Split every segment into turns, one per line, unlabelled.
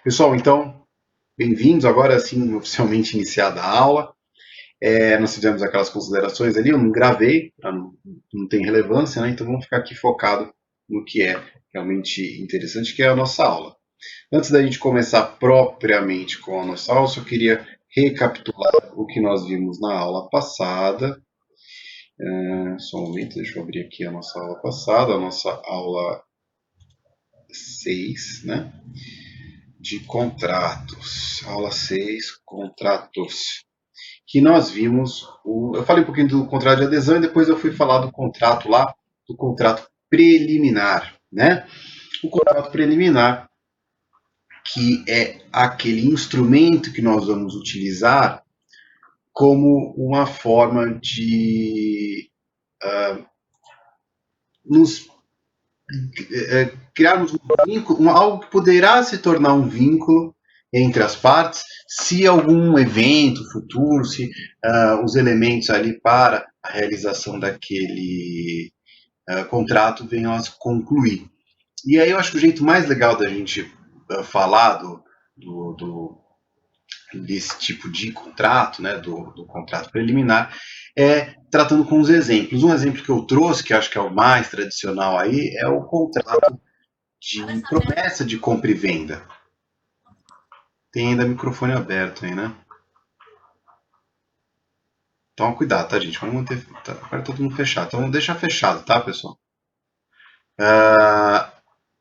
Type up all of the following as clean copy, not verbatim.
Pessoal, então, bem-vindos. Agora sim, oficialmente iniciada a aula. Nós fizemos aquelas considerações ali, eu não gravei, não tem relevância, né? Então vamos ficar aqui focado no que é realmente interessante, que é a nossa aula. Antes da gente começar propriamente com a nossa aula, eu só queria recapitular o que nós vimos na aula passada. Só um momento, deixa eu abrir aqui a nossa aula passada, a nossa aula 6, né? De contratos. Aula 6, contratos. Que nós vimos, eu falei um pouquinho do contrato de adesão e depois eu fui falar do contrato lá, do contrato preliminar, né? O contrato preliminar, que é aquele instrumento que nós vamos utilizar como uma forma de nos criarmos um vínculo, algo que poderá se tornar um vínculo entre as partes, se algum evento futuro, se os elementos ali para a realização daquele contrato venham a se concluir. E aí eu acho que o jeito mais legal da gente falar desse tipo de contrato, né, do contrato preliminar, é tratando com os exemplos. Um exemplo que eu trouxe, que acho que é o mais tradicional aí, é o contrato de promessa de compra e venda. Tem ainda microfone aberto aí, né? Toma cuidado, tá, gente? Vamos manter. Tá, agora tá todo mundo fechado. Então deixa fechado, tá, pessoal?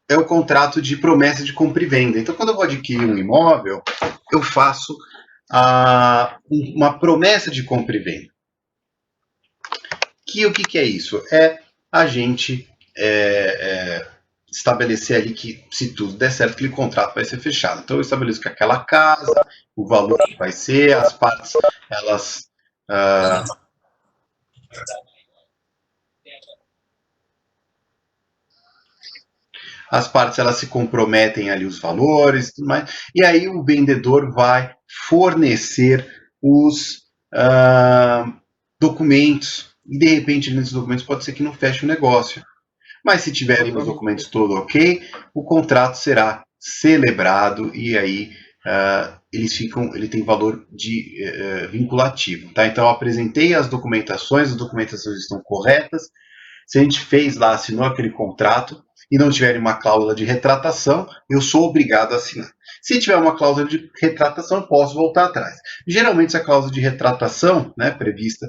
É o contrato de promessa de compra e venda. Então, quando eu vou adquirir um imóvel, eu faço uma promessa de compra e venda. O que é isso? É a gente estabelecer ali que, se tudo der certo, aquele contrato vai ser fechado. Então, eu estabeleço que aquela casa, o valor que vai ser, as partes, elas as partes elas se comprometem ali os valores e tudo mais, e aí o vendedor vai fornecer os documentos, e de repente nesses documentos pode ser que não feche o negócio. Mas se tiverem os documentos todos ok, o contrato será celebrado e aí ele tem valor de vinculativo. Tá? Então eu apresentei as documentações estão corretas. Se a gente fez lá, assinou aquele contrato e não tiver uma cláusula de retratação, eu sou obrigado a assinar. Se tiver uma cláusula de retratação, eu posso voltar atrás. Geralmente, essa cláusula de retratação, né, prevista,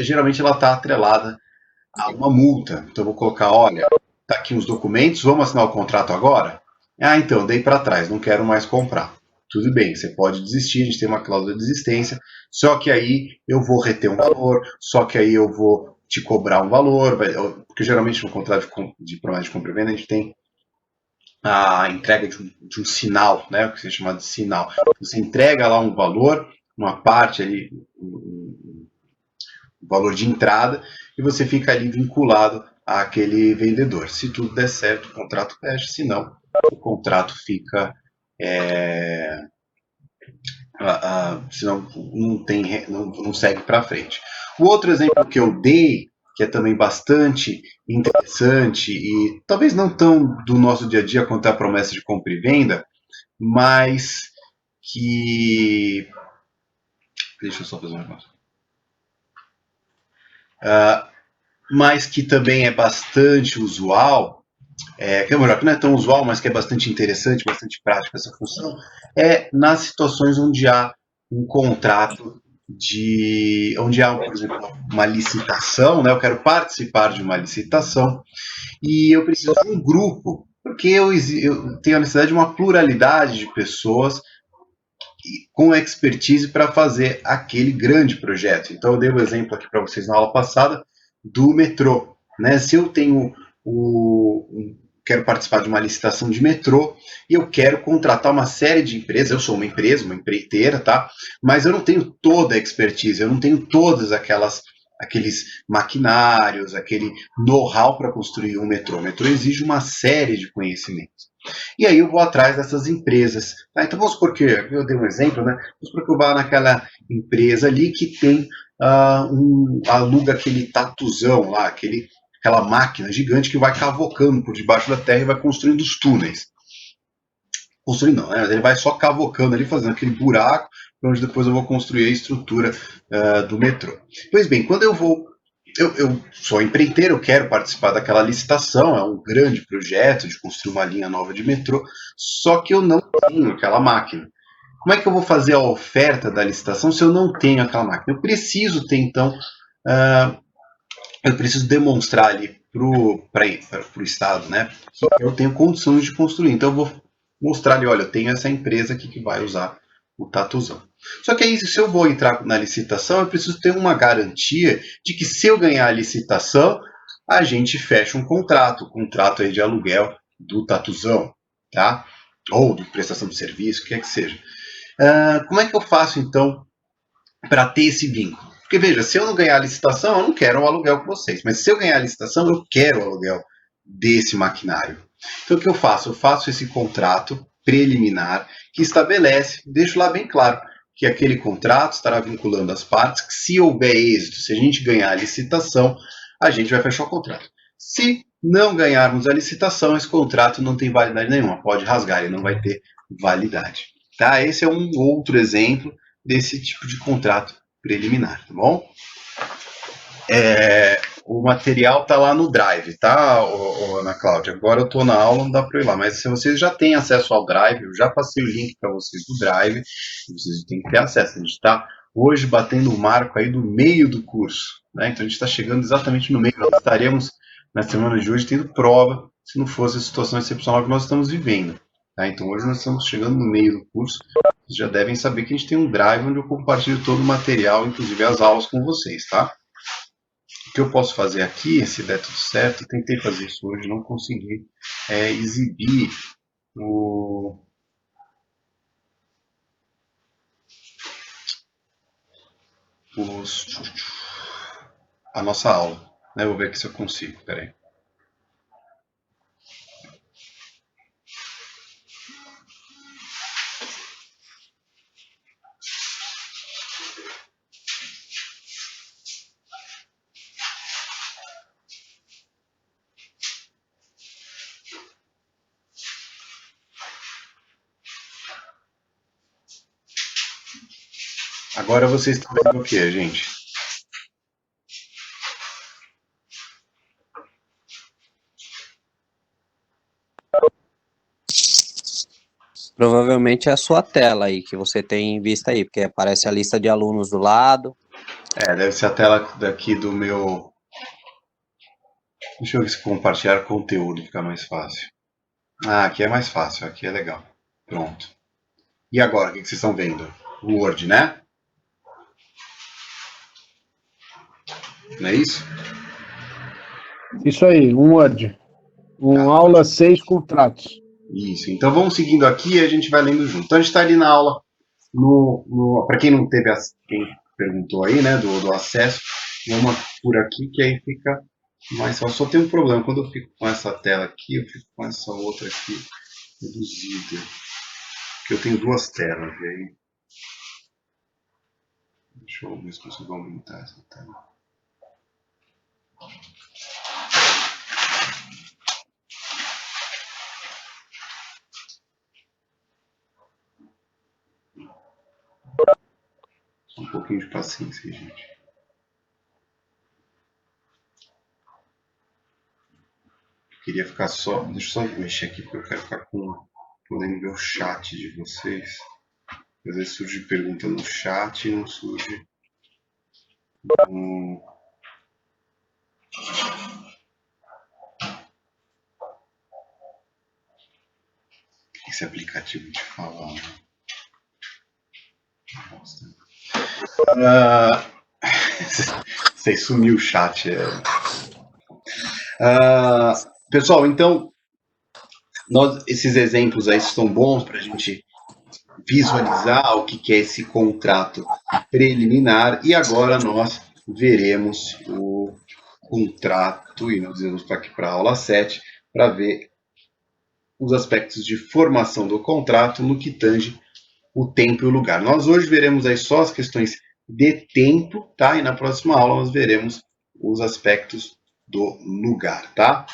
geralmente ela está atrelada a uma multa. Então, eu vou colocar, olha, tá aqui os documentos, vamos assinar o contrato agora? Ah, então, dei para trás, não quero mais comprar. Tudo bem, você pode desistir, a gente tem uma cláusula de desistência, só que aí eu vou reter um valor, só que aí eu vou te cobrar um valor, porque geralmente no contrato de promessa de compra e venda a gente tem a entrega de um sinal, né, o que se chama de sinal. Você entrega lá um valor, uma parte ali, um valor de entrada, e você fica ali vinculado àquele vendedor. Se tudo der certo, o contrato fecha, se não, o contrato fica. Senão não segue para frente. O outro exemplo que eu dei, que é também bastante interessante e talvez não tão do nosso dia a dia quanto a promessa de compra e venda, mas que. Deixa eu só fazer um negócio. Mas que também é bastante usual, que é melhor, que não é tão usual, mas que é bastante interessante, bastante prática essa função, é nas situações onde há um contrato onde há, por exemplo, uma licitação, né? Eu quero participar de uma licitação e eu preciso de um grupo, porque eu tenho a necessidade de uma pluralidade de pessoas com expertise para fazer aquele grande projeto. Então, eu dei um exemplo aqui para vocês na aula passada do metrô. Né? Se eu tenho quero participar de uma licitação de metrô e eu quero contratar uma série de empresas, eu sou uma empresa, uma empreiteira, tá? Mas eu não tenho toda a expertise, eu não tenho todas aqueles maquinários, aquele know-how para construir um metrô. O metrô exige uma série de conhecimentos. E aí eu vou atrás dessas empresas. Tá? Então vamos supor que, eu dei um exemplo, né? Vamos supor que eu vá naquela empresa ali que tem aluga aquele tatuzão lá, aquela máquina gigante que vai cavocando por debaixo da terra e vai construindo os túneis. construir não, né? Ele vai só cavocando ali, fazendo aquele buraco, onde depois eu vou construir a estrutura do metrô. Pois bem, quando eu sou empreiteiro, eu quero participar daquela licitação, é um grande projeto de construir uma linha nova de metrô, só que eu não tenho aquela máquina. Como é que eu vou fazer a oferta da licitação se eu não tenho aquela máquina? Eu preciso ter, então, eu preciso demonstrar ali para o Estado, né, que eu tenho condições de construir. Então eu vou mostrar ali, olha, eu tenho essa empresa aqui que vai usar o Tatuzão. Só que aí, se eu vou entrar na licitação, eu preciso ter uma garantia de que se eu ganhar a licitação, a gente fecha um contrato aí de aluguel do Tatuzão, tá? Ou de prestação de serviço, o que quer que seja. Como é que eu faço, então, para ter esse vínculo? Porque, veja, se eu não ganhar a licitação, eu não quero o aluguel com vocês. Mas se eu ganhar a licitação, eu quero o aluguel desse maquinário. Então, o que eu faço? Eu faço esse contrato preliminar que estabelece, deixo lá bem claro, que aquele contrato estará vinculando as partes, que se houver êxito, se a gente ganhar a licitação, a gente vai fechar o contrato. Se não ganharmos a licitação, esse contrato não tem validade nenhuma, pode rasgar, ele não vai ter validade. Tá? Esse é um outro exemplo desse tipo de contrato preliminar, tá bom? O material tá lá no Drive, tá, Ana Cláudia? Agora eu tô na aula, não dá para ir lá, mas se vocês já têm acesso ao Drive, eu já passei o link para vocês do Drive, vocês têm que ter acesso. A gente está hoje batendo o marco aí do meio do curso, né? Então a gente está chegando exatamente no meio. Nós estaremos na semana de hoje tendo prova, se não fosse a situação excepcional que nós estamos vivendo. Tá? Então hoje nós estamos chegando no meio do curso. Vocês já devem saber que a gente tem um Drive onde eu compartilho todo o material, inclusive as aulas com vocês, tá? O que eu posso fazer aqui, se der tudo certo, eu tentei fazer isso hoje, não consegui, exibir a nossa aula. Né? Vou ver aqui se eu consigo, peraí. Agora vocês estão vendo o que, gente?
Provavelmente é a sua tela aí que você tem em vista aí, porque aparece a lista de alunos do lado.
Deve ser a tela daqui do meu... Deixa eu ver se compartilhar conteúdo fica mais fácil. Aqui é mais fácil, aqui é legal. Pronto. E agora, o que vocês estão vendo? O Word, né? Não é isso?
Isso aí, um Word. Aula 6, contratos.
Isso. Então vamos seguindo aqui e a gente vai lendo junto. Então a gente está ali na aula, para quem não teve, quem perguntou aí, né, do acesso, vamos por aqui que aí fica mais fácil. Só tem um problema, quando eu fico com essa tela aqui, eu fico com essa outra aqui reduzida. Porque eu tenho duas telas, e aí... Deixa eu ver se consigo aumentar essa tela. Só um pouquinho de paciência, gente. Eu queria ficar só... Deixa eu só mexer aqui, porque eu quero ficar podendo ver o chat de vocês. Às vezes surge pergunta no chat e não surge esse aplicativo de falar. Você sumiu o chat. Pessoal, então, esses exemplos aí estão bons para a gente visualizar o que é esse contrato preliminar e agora nós veremos o contrato e nós vamos aqui para a aula 7 para ver os aspectos de formação do contrato no que tange o tempo e o lugar. Nós hoje veremos aí só as questões de tempo, tá? E na próxima aula nós veremos os aspectos do lugar, tá?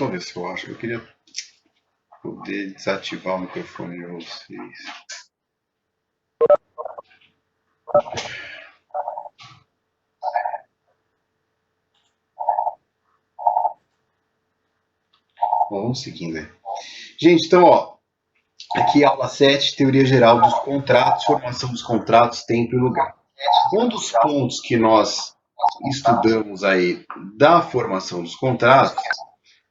só ver se eu acho. Eu queria poder desativar o microfone de vocês. Bom, vamos seguindo aí. Gente, então, ó, aqui aula 7, teoria geral dos contratos, formação dos contratos, tempo e lugar. Um dos pontos que nós estudamos aí da formação dos contratos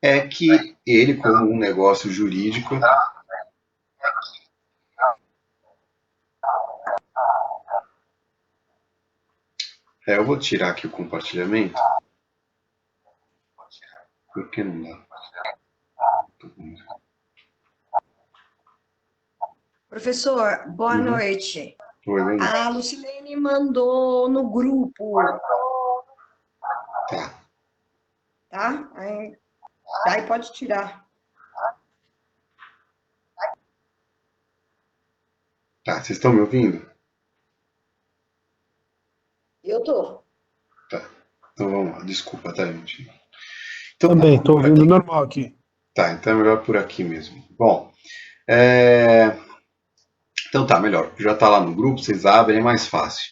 é que ele, como um negócio jurídico, eu vou tirar aqui o compartilhamento, porque não dá.
Professor, boa noite.
Oi, bem.
A Lucilene mandou no grupo,
Tá.
tá? Aí pode tirar.
Tá, vocês estão me ouvindo?
Eu tô.
Tá. Então vamos lá, desculpa, tá, gente? Então,
Também,
tá,
estou
por
ouvindo
aqui.
normal aqui.
Tá, então é melhor por aqui mesmo. Bom, então tá, melhor. Já tá lá no grupo, vocês abrem, é mais fácil.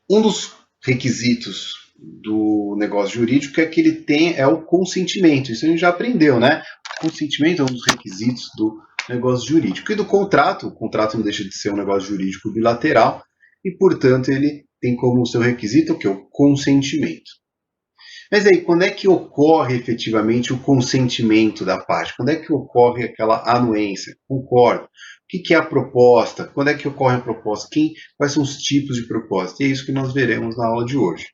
Um dos requisitos do negócio jurídico é que ele é o consentimento. Isso a gente já aprendeu, né? O consentimento é um dos requisitos do negócio jurídico. E do contrato, o contrato não deixa de ser um negócio jurídico bilateral e, portanto, ele tem como seu requisito o quê? O consentimento. Mas aí, quando é que ocorre efetivamente o consentimento da parte? Quando é que ocorre aquela anuência? Concordo. O que é a proposta? Quando é que ocorre a proposta? Quais são os tipos de proposta? E é isso que nós veremos na aula de hoje.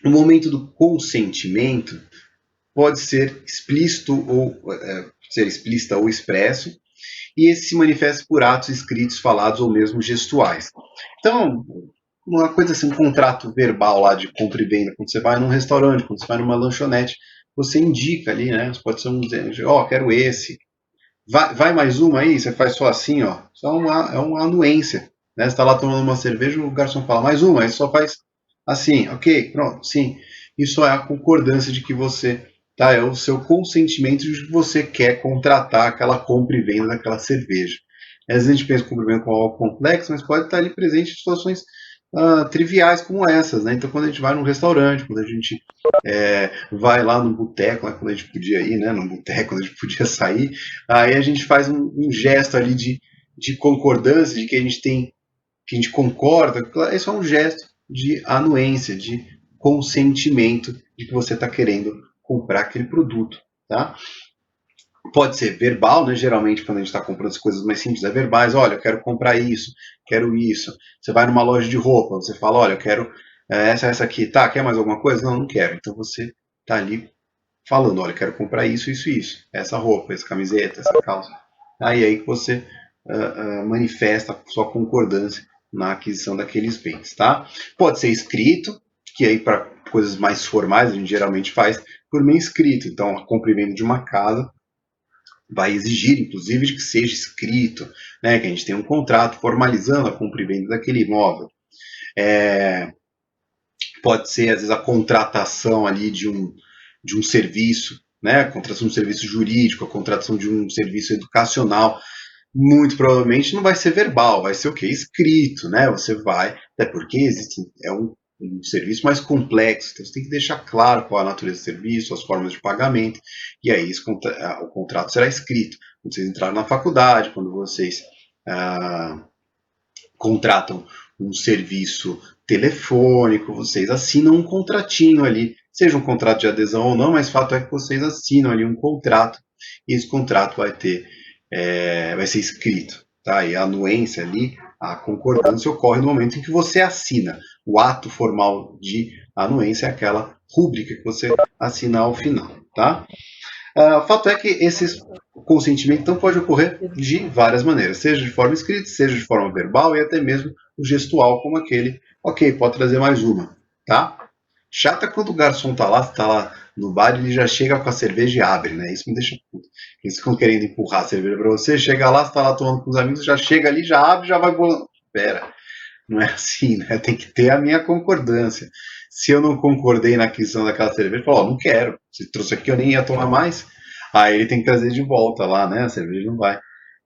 O momento do consentimento pode ser explícito ou ser explícita ou expresso, e esse se manifesta por atos escritos, falados ou mesmo gestuais. Então, uma coisa assim, um contrato verbal lá de compra e venda, quando você vai num restaurante, quando você vai numa lanchonete, você indica ali, né? Você pode ser um, quero esse. Vai mais uma aí, você faz só assim, ó. Só é uma anuência. Né? Você está lá tomando uma cerveja, o garçom fala, mais uma, aí você só faz assim, ok, pronto, sim. Isso é a concordância de que você, tá? É o seu consentimento de que você quer contratar aquela compra e venda daquela cerveja. Às vezes a gente pensa que compra e venda com algo complexo, mas pode estar ali presente em situações triviais como essas, né? Então, quando a gente vai num restaurante, quando a gente vai lá no boteco, né? Quando a gente podia ir, né? No boteco, quando a gente podia sair, aí a gente faz um gesto ali de concordância, de que a gente tem, que a gente concorda. Isso é um gesto de anuência, de consentimento de que você está querendo comprar aquele produto, tá? Pode ser verbal, né? Geralmente, quando a gente está comprando as coisas mais simples, é verbais. Olha, eu quero comprar isso, quero isso. Você vai numa loja de roupa, você fala, olha, eu quero essa aqui. Tá, quer mais alguma coisa? Não, não quero. Então você está ali falando, olha, eu quero comprar isso, isso e isso. Essa roupa, essa camiseta, essa calça. Aí que você manifesta sua concordância na aquisição daqueles bens, tá? Pode ser escrito, que aí para coisas mais formais a gente geralmente faz por meio escrito. Então, a compra e venda de uma casa vai exigir, inclusive, de que seja escrito, né, que a gente tenha um contrato formalizando a compra e venda daquele imóvel. Pode ser, às vezes, a contratação ali de um serviço, né, a contratação de um serviço jurídico, a contratação de um serviço educacional. Muito provavelmente não vai ser verbal, vai ser o quê? Escrito, né? Você vai, até porque existe, um serviço mais complexo, então você tem que deixar claro qual a natureza do serviço, as formas de pagamento, e aí o contrato será escrito. Quando vocês entrarem na faculdade, quando vocês contratam um serviço telefônico, vocês assinam um contratinho ali, seja um contrato de adesão ou não, mas fato é que vocês assinam ali um contrato, e esse contrato vai ser escrito, tá? E a anuência ali, a concordância ocorre no momento em que você assina. O ato formal de anuência é aquela rúbrica que você assina ao final, tá? O fato é que esse consentimento então pode ocorrer de várias maneiras, seja de forma escrita, seja de forma verbal e até mesmo o gestual, como aquele, ok, pode trazer mais uma, tá? Chata quando o garçom tá lá no bar, ele já chega com a cerveja e abre, né? Isso me deixa puto. Eles ficam querendo empurrar a cerveja pra você, chega lá, você tá lá tomando com os amigos, já chega ali, já abre, já vai bolando. Pera. Não é assim, né? Tem que ter a minha concordância. Se eu não concordei na aquisição daquela cerveja, eu falo, ó, não quero. Se trouxe aqui, eu nem ia tomar mais. Aí ele tem que trazer de volta lá, né? A cerveja não vai.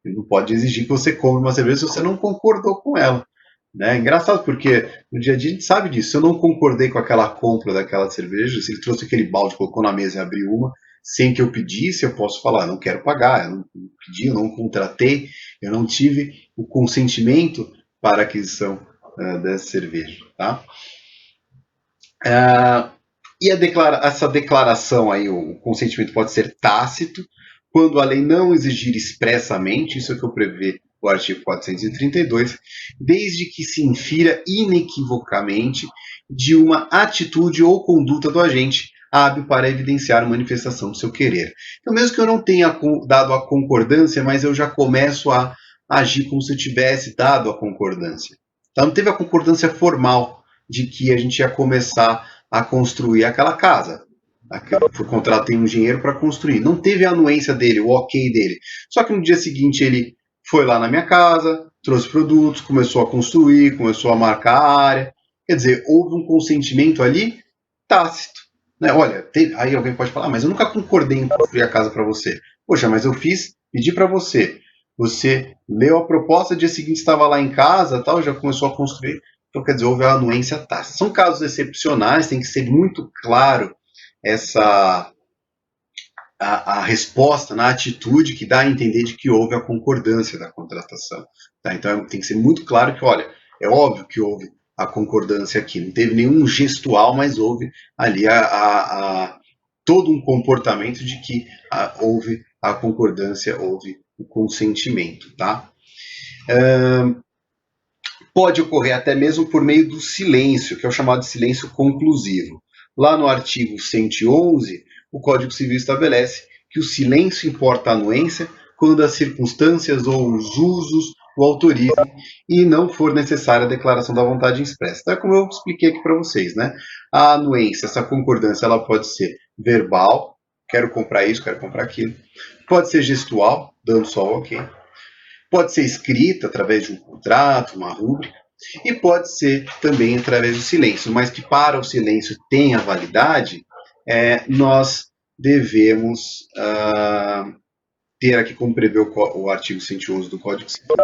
Ele não pode exigir que você compre uma cerveja se você não concordou com ela. Né? Engraçado, porque no dia a dia a gente sabe disso. Se eu não concordei com aquela compra daquela cerveja, se ele trouxe aquele balde, colocou na mesa e abriu uma, sem que eu pedisse, eu posso falar, não quero pagar, eu não pedi, eu não contratei, eu não tive o consentimento para a aquisição dessa cerveja. Tá? E essa declaração aí, o consentimento pode ser tácito, quando a lei não exigir expressamente, isso é o que eu prevê o artigo 432, desde que se infira inequivocamente de uma atitude ou conduta do agente hábil para evidenciar a manifestação do seu querer. Então, mesmo que eu não tenha dado a concordância, mas eu já começo a agir como se eu tivesse dado a concordância. Então, não teve a concordância formal de que a gente ia começar a construir aquela casa. O contrato tem um engenheiro para construir. Não teve a anuência dele, o ok dele. Só que no dia seguinte ele foi lá na minha casa, trouxe produtos, começou a construir, começou a marcar a área. Quer dizer, houve um consentimento ali tácito. Né? Olha, aí alguém pode falar, mas eu nunca concordei em construir a casa para você. Poxa, mas eu pedi para você. Você leu a proposta, dia seguinte estava lá em casa, tal, já começou a construir. Então, quer dizer, houve a anuência tácita. São casos excepcionais, tem que ser muito claro a resposta na atitude que dá a entender de que houve a concordância da contratação. Tá? Então, tem que ser muito claro que, olha, é óbvio que houve a concordância aqui, não teve nenhum gestual, mas houve ali todo um comportamento de que houve a concordância, houve o consentimento. Tá? Pode ocorrer até mesmo por meio do silêncio, que é o chamado de silêncio conclusivo. Lá no artigo 111, o Código Civil estabelece que o silêncio importa a anuência quando as circunstâncias ou os usos o autorizem e não for necessária a declaração da vontade expressa. Então é como eu expliquei aqui para vocês, né? A anuência, essa concordância, ela pode ser verbal, quero comprar isso, quero comprar aquilo. Pode ser gestual, dando só o ok. Pode ser escrita através de um contrato, uma rúbrica, e pode ser também através do silêncio, mas que para o silêncio tenha validade, nós devemos ter aqui, como prevê o artigo 111 do Código Civil,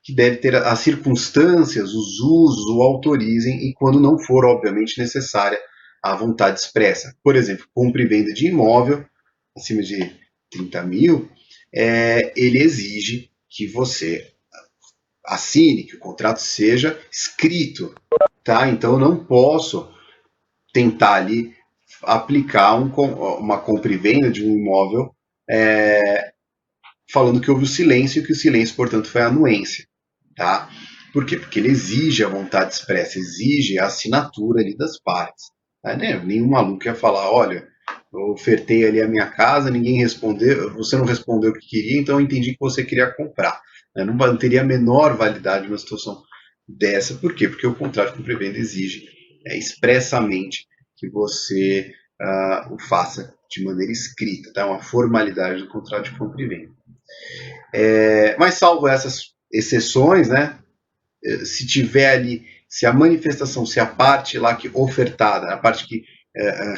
que deve ter as circunstâncias, os usos o autorizem e quando não for, obviamente, necessária a vontade expressa. Por exemplo, compra e venda de imóvel acima de 30 mil, ele exige que você assine, que o contrato seja escrito, tá? Então eu não posso tentar ali aplicar uma compra e venda de um imóvel falando que houve o silêncio e que o silêncio, portanto, foi a anuência, tá? Por quê? Porque ele exige a vontade expressa, exige a assinatura ali das partes. Tá? Nenhum maluco ia falar, olha, eu ofertei ali a minha casa, ninguém respondeu, você não respondeu o que queria, então eu entendi que você queria comprar. Não teria a menor validade uma situação dessa. Por quê? Porque o contrato de compra e venda exige expressamente que você o faça de maneira escrita, tá? Uma formalidade do contrato de compra e venda. Mas salvo essas exceções, né? Se tiver ali, se a manifestação, se a parte lá que ofertada, a parte que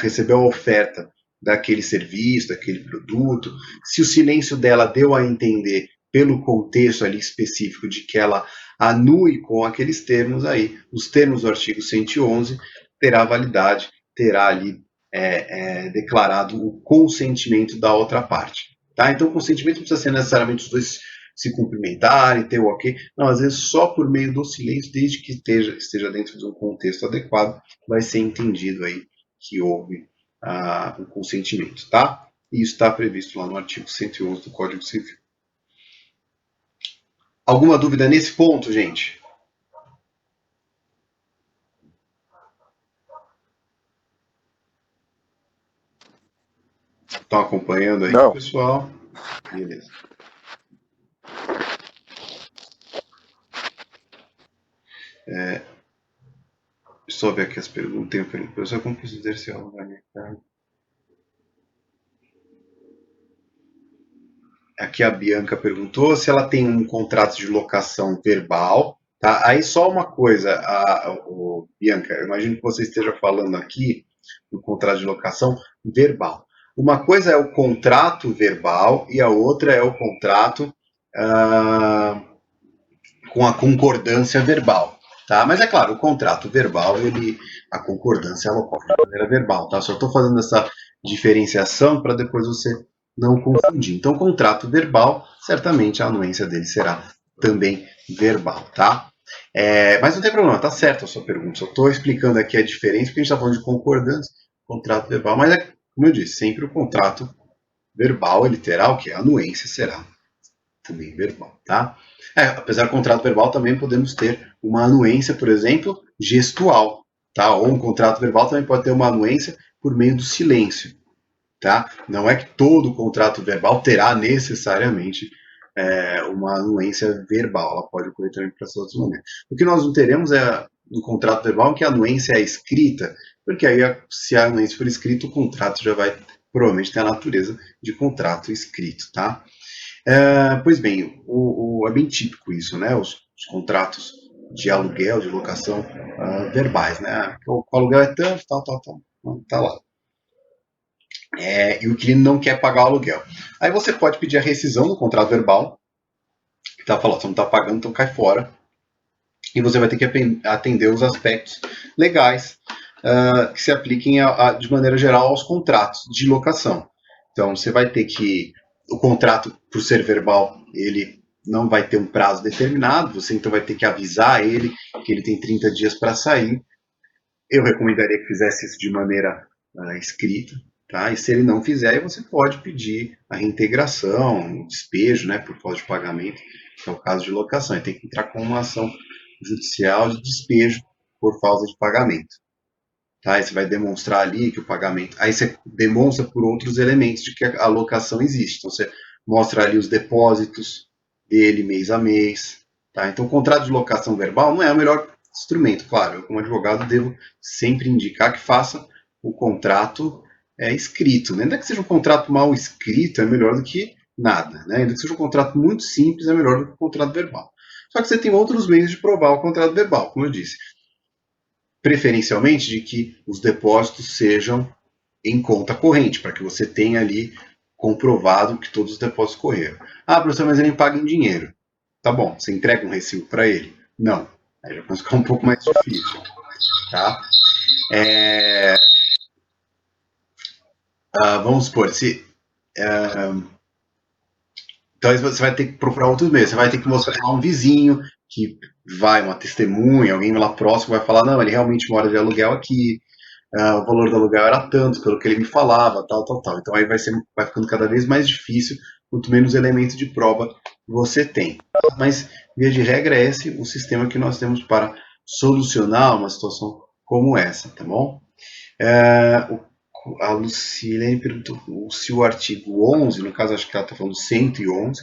recebeu a oferta daquele serviço, daquele produto, se o silêncio dela deu a entender pelo contexto ali específico de que ela anue com aqueles termos aí, os termos do artigo 111 terá validade, terá ali declarado o consentimento da outra parte. Tá? Então o consentimento não precisa ser necessariamente os dois se cumprimentarem, ter o ok. Não, às vezes só por meio do silêncio, desde que esteja dentro de um contexto adequado, vai ser entendido aí que houve um consentimento, tá? E isso está previsto lá no artigo 111 do Código Civil. Alguma dúvida nesse ponto, gente? Estão acompanhando aí, não, pessoal? Beleza. Deixa eu ver aqui as perguntas. Tem uma pergunta. Professor, como preciso exercer algo na minha casa? Aqui a Bianca perguntou se ela tem um contrato de locação verbal, Tá? Aí só uma coisa, Bianca, eu imagino que você esteja falando aqui no contrato de locação verbal. Uma coisa é o contrato verbal e a outra é o contrato com a concordância verbal. Tá? Mas é claro, o contrato verbal, a concordância ela ocorre de maneira verbal. Tá? Só estou fazendo essa diferenciação para depois você não confundir. Então, contrato verbal, certamente a anuência dele será também verbal. Tá? Mas não tem problema, tá certo a sua pergunta. Só estou explicando aqui a diferença, porque a gente está falando de concordância, contrato verbal, mas como eu disse, sempre o contrato verbal ele terá o que? A anuência será também verbal, tá? Apesar do contrato verbal, também podemos ter uma anuência, por exemplo, gestual, tá? Ou um contrato verbal também pode ter uma anuência por meio do silêncio, tá? Não é que todo contrato verbal terá necessariamente uma anuência verbal, ela pode ocorrer também para essas outras maneiras. O que nós não teremos é no contrato verbal que a anuência é escrita, porque aí se a anuência for escrita, o contrato já vai provavelmente ter a natureza de contrato escrito, tá? Pois bem, é bem típico isso, né? Os contratos de aluguel, de locação verbais, né? O aluguel é tanto, tal, tá lá. E o inquilino não quer pagar o aluguel. Aí você pode pedir a rescisão do contrato verbal, que tá falando, você não está pagando, então cai fora. E você vai ter que atender os aspectos legais que se apliquem de maneira geral aos contratos de locação. Então você vai ter que, o contrato, por ser verbal, ele não vai ter um prazo determinado, você então vai ter que avisar ele que ele tem 30 dias para sair. Eu recomendaria que fizesse isso de maneira escrita, tá? E se ele não fizer, aí você pode pedir a reintegração, o despejo, né, por falta de pagamento, que é o caso de locação. E tem que entrar com uma ação judicial de despejo por falta de pagamento. Tá? Aí você vai demonstrar ali que o pagamento... Aí você demonstra por outros elementos de que a locação existe. Então você mostra ali os depósitos dele mês a mês. Tá? Então o contrato de locação verbal não é o melhor instrumento. Claro, eu como advogado devo sempre indicar que faça o contrato escrito. Ainda que seja um contrato mal escrito, é melhor do que nada. Né? Ainda que seja um contrato muito simples, é melhor do que o contrato verbal. Só que você tem outros meios de provar o contrato verbal, como eu disse. Preferencialmente de que os depósitos sejam em conta corrente, para que você tenha ali comprovado que todos os depósitos correram. Ah, professor, mas ele paga em dinheiro. Tá bom, você entrega um recibo para ele? Não. Aí já começa a ficar um pouco mais difícil. Tá? Vamos supor, então você vai ter que procurar outros meios. Você vai ter que mostrar lá um vizinho, que uma testemunha, alguém lá próximo vai falar, não, ele realmente mora de aluguel aqui, o valor do aluguel era tanto, pelo que ele me falava, tal. Então aí vai ficando cada vez mais difícil, quanto menos elementos de prova você tem. Mas, via de regra, é esse o sistema que nós temos para solucionar uma situação como essa, tá bom? A Lucilene perguntou se o artigo 11, no caso acho que ela está falando 111,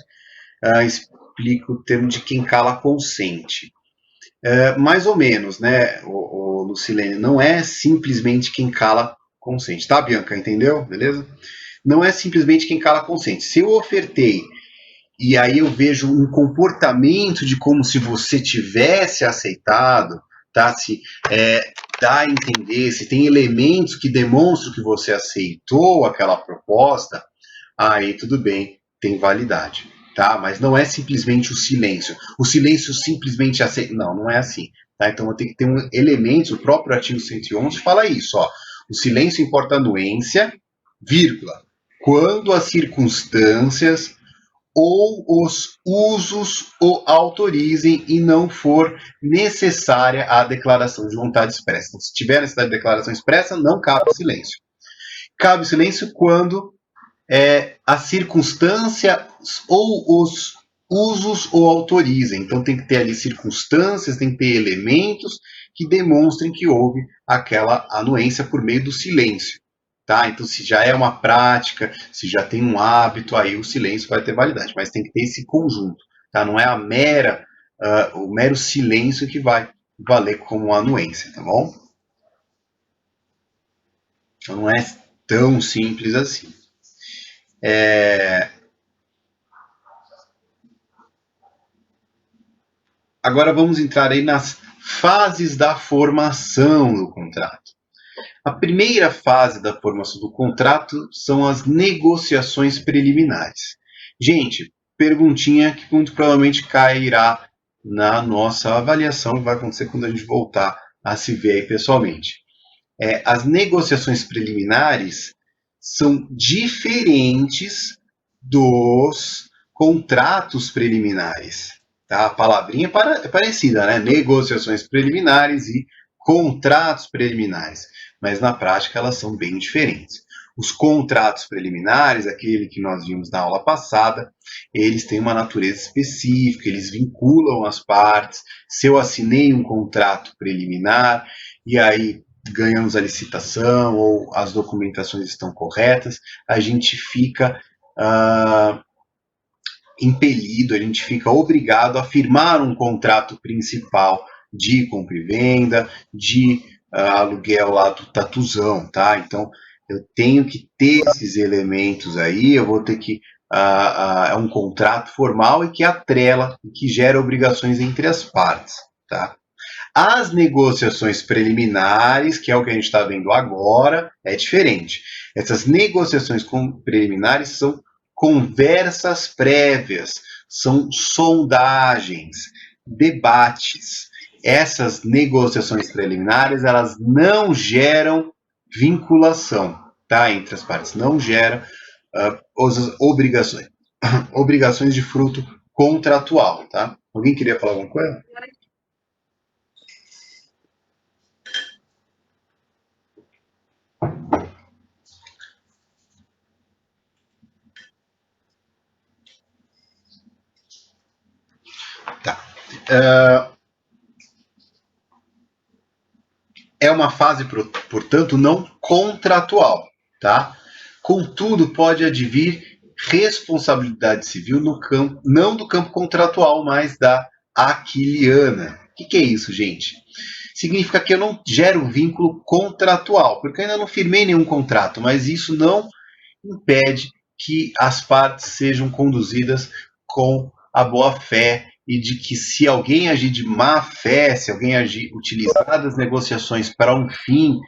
explica o termo de quem cala consente. Mais ou menos, né, o Lucilene, não é simplesmente quem cala consente, tá, Bianca? Entendeu? Beleza? Não é simplesmente quem cala consente. Se eu ofertei e aí eu vejo um comportamento de como se você tivesse aceitado, tá? Se dá a entender, se tem elementos que demonstram que você aceitou aquela proposta, aí tudo bem, tem validade. Tá? Mas não é simplesmente o silêncio. O silêncio simplesmente aceita. Não, não é assim. Tá? Então eu tenho que ter um elemento, o próprio artigo 111 fala isso. Ó. O silêncio importa a anuência, vírgula, quando as circunstâncias ou os usos o autorizem e não for necessária a declaração de vontade expressa. Então, se tiver necessidade de declaração expressa, não cabe silêncio. Cabe silêncio quando a circunstância ou os usos o autorizem. Então tem que ter ali circunstâncias, tem que ter elementos que demonstrem que houve aquela anuência por meio do silêncio. Tá? Então se já é uma prática, se já tem um hábito, aí o silêncio vai ter validade. Mas tem que ter esse conjunto. Tá? Não é o mero silêncio que vai valer como anuência. Tá bom? Então não é tão simples assim. agora vamos entrar aí nas fases da formação do contrato. A primeira fase da formação do contrato são as negociações preliminares. Gente, perguntinha que muito provavelmente cairá na nossa avaliação e vai acontecer quando a gente voltar a se ver aí pessoalmente. As negociações preliminares são diferentes dos contratos preliminares. Tá? A palavrinha é parecida, né? Negociações preliminares e contratos preliminares, mas na prática elas são bem diferentes. Os contratos preliminares, aquele que nós vimos na aula passada, eles têm uma natureza específica, eles vinculam as partes. Se eu assinei um contrato preliminar e aí ganhamos a licitação ou as documentações estão corretas, a gente fica impelido, a gente fica obrigado a firmar um contrato principal de compra e venda, de aluguel lá do tatuzão, tá? Então, eu tenho que ter esses elementos aí, eu vou ter que... é um contrato formal e que atrela, e que gera obrigações entre as partes, tá? As negociações preliminares, que é o que a gente está vendo agora, é diferente. Essas negociações preliminares são conversas prévias, são sondagens, debates. Essas negociações preliminares, elas não geram vinculação, tá? Entre as partes, não geram obrigações de fruto contratual, tá? Alguém queria falar alguma coisa? Tá. É uma fase, portanto, não contratual, tá? Contudo, pode advir responsabilidade civil no campo, não do campo contratual, mas da aquiliana. O que é isso, gente? Significa que eu não gero um vínculo contratual, porque eu ainda não firmei nenhum contrato, mas isso não impede que as partes sejam conduzidas com a boa fé e de que se alguém agir de má fé, se alguém utilizar das negociações para um fim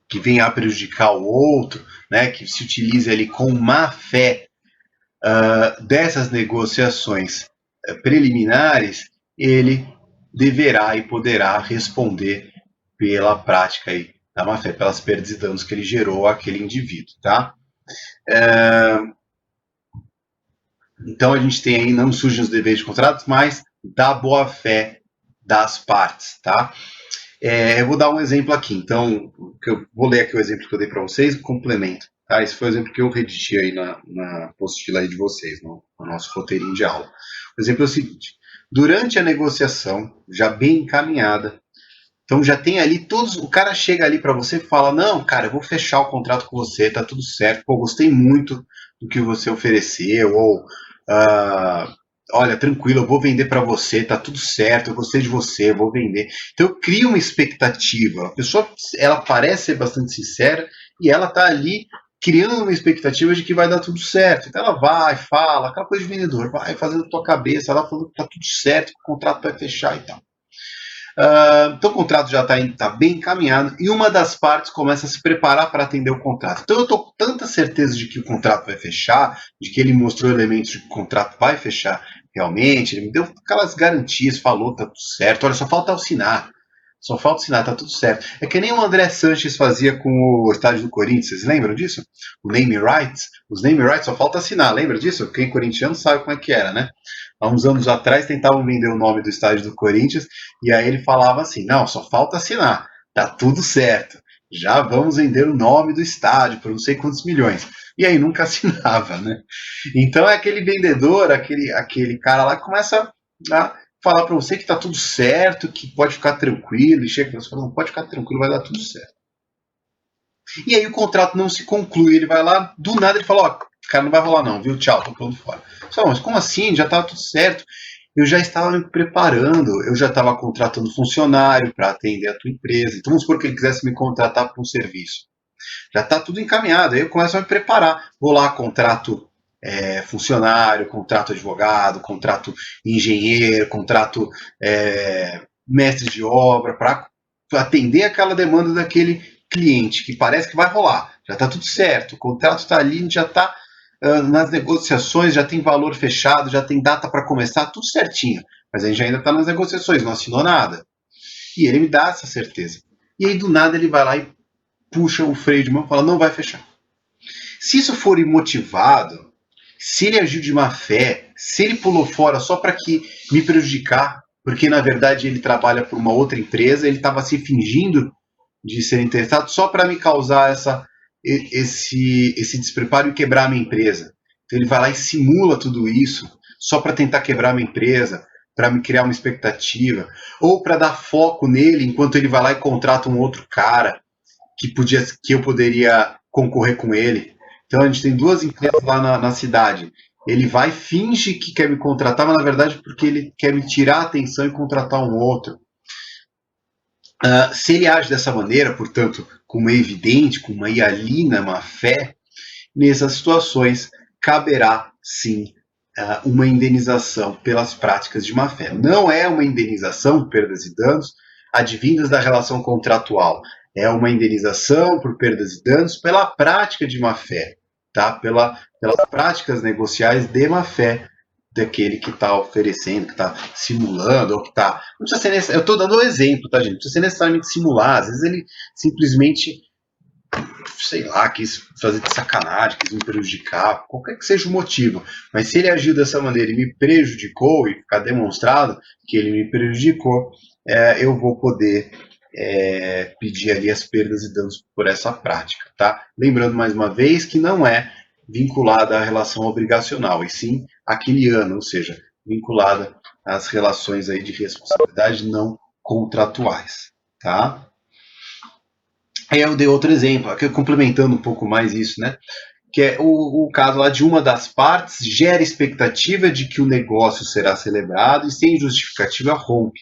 que venha a prejudicar o outro, né, que se utilize ali com má fé dessas negociações preliminares, ele deverá e poderá responder pela prática aí da má fé, pelas perdas e danos que ele gerou àquele indivíduo, tá? Então a gente tem aí, não surgem os deveres de contrato, mas da boa fé das partes, tá? Eu vou dar um exemplo aqui, então, eu vou ler aqui o exemplo que eu dei para vocês, o complemento, tá? Esse foi o exemplo que eu redigi aí na apostila aí de vocês, no nosso roteirinho de aula. O exemplo é o seguinte: durante a negociação, já bem encaminhada, então já tem ali todos, o cara chega ali para você e fala: não, cara, eu vou fechar o contrato com você, tá tudo certo, pô, gostei muito do que você ofereceu, ou olha, tranquilo, eu vou vender para você, tá tudo certo, eu gostei de você, eu vou vender. Então eu crio uma expectativa. A pessoa, ela parece ser bastante sincera e ela tá ali criando uma expectativa de que vai dar tudo certo. Então ela vai, fala, aquela coisa de vendedor, vai fazendo tua cabeça, ela falando que tá tudo certo, que o contrato vai fechar e tal. Então o contrato já está bem encaminhado e uma das partes começa a se preparar para atender o contrato. Então eu estou com tanta certeza de que o contrato vai fechar, de que ele mostrou elementos de que o contrato vai fechar realmente, ele me deu aquelas garantias, falou, tá tudo certo, olha, só falta assinar. Só falta assinar, tá tudo certo. É que nem o André Sanches fazia com o estádio do Corinthians, vocês lembram disso? O name rights, os name rights só falta assinar, lembra disso? Quem é corintiano sabe como é que era, né? Há uns anos atrás tentavam vender o nome do estádio do Corinthians e aí ele falava assim: não, só falta assinar, tá tudo certo, já vamos vender o nome do estádio por não sei quantos milhões. E aí nunca assinava, né? Então é aquele vendedor, aquele cara lá que começa a falar para você que tá tudo certo, que pode ficar tranquilo, e chega para você e fala: não, pode ficar tranquilo, vai dar tudo certo. E aí o contrato não se conclui, ele vai lá, do nada ele fala: ó, cara, não vai rolar não, viu? Tchau, tô pulando fora. Só, mas como assim? Já estava tudo certo. Eu já estava me preparando, eu já estava contratando funcionário para atender a tua empresa. Então vamos supor que ele quisesse me contratar para um serviço. Já está tudo encaminhado, aí eu começo a me preparar. Vou lá, contrato funcionário, contrato advogado, contrato engenheiro, contrato mestre de obra, para atender aquela demanda daquele cliente, que parece que vai rolar, já está tudo certo, o contrato está ali, já está nas negociações, já tem valor fechado, já tem data para começar, tudo certinho, mas a gente ainda está nas negociações, não assinou nada. E ele me dá essa certeza. E aí do nada ele vai lá e puxa o freio de mão e fala, não vai fechar. Se isso for imotivado, se ele agiu de má fé, se ele pulou fora só para me prejudicar, porque na verdade ele trabalha por uma outra empresa, ele estava se fingindo de ser interessado só para me causar esse despreparo e quebrar a minha empresa. Então ele vai lá e simula tudo isso só para tentar quebrar a minha empresa, para me criar uma expectativa, ou para dar foco nele enquanto ele vai lá e contrata um outro cara que eu poderia concorrer com ele. Então a gente tem 2 empresas lá na cidade. Ele vai, finge que quer me contratar, mas na verdade porque ele quer me tirar a atenção e contratar um outro. Se ele age dessa maneira, portanto, com uma evidente, com uma hialina má fé, nessas situações caberá sim uma indenização pelas práticas de má fé. Não é uma indenização por perdas e danos advindas da relação contratual. É uma indenização por perdas e danos pela prática de má fé, tá? Pelas práticas negociais de má fé daquele que está oferecendo, que está simulando, ou que está... Não precisa ser eu estou dando um exemplo, tá, gente? Não precisa ser necessariamente simular. Às vezes ele simplesmente, sei lá, quis fazer de sacanagem, quis me prejudicar, qualquer que seja o motivo. Mas se ele agiu dessa maneira e me prejudicou, e ficar demonstrado que ele me prejudicou, eu vou poder pedir ali as perdas e danos por essa prática, tá? Lembrando mais uma vez que não é vinculada à relação obrigacional, e sim aquiliana, ou seja, vinculada às relações aí de responsabilidade não contratuais, tá? Aí eu dei outro exemplo, aqui complementando um pouco mais isso, né? Que é o caso lá de uma das partes gera expectativa de que o negócio será celebrado e sem justificativa rompe.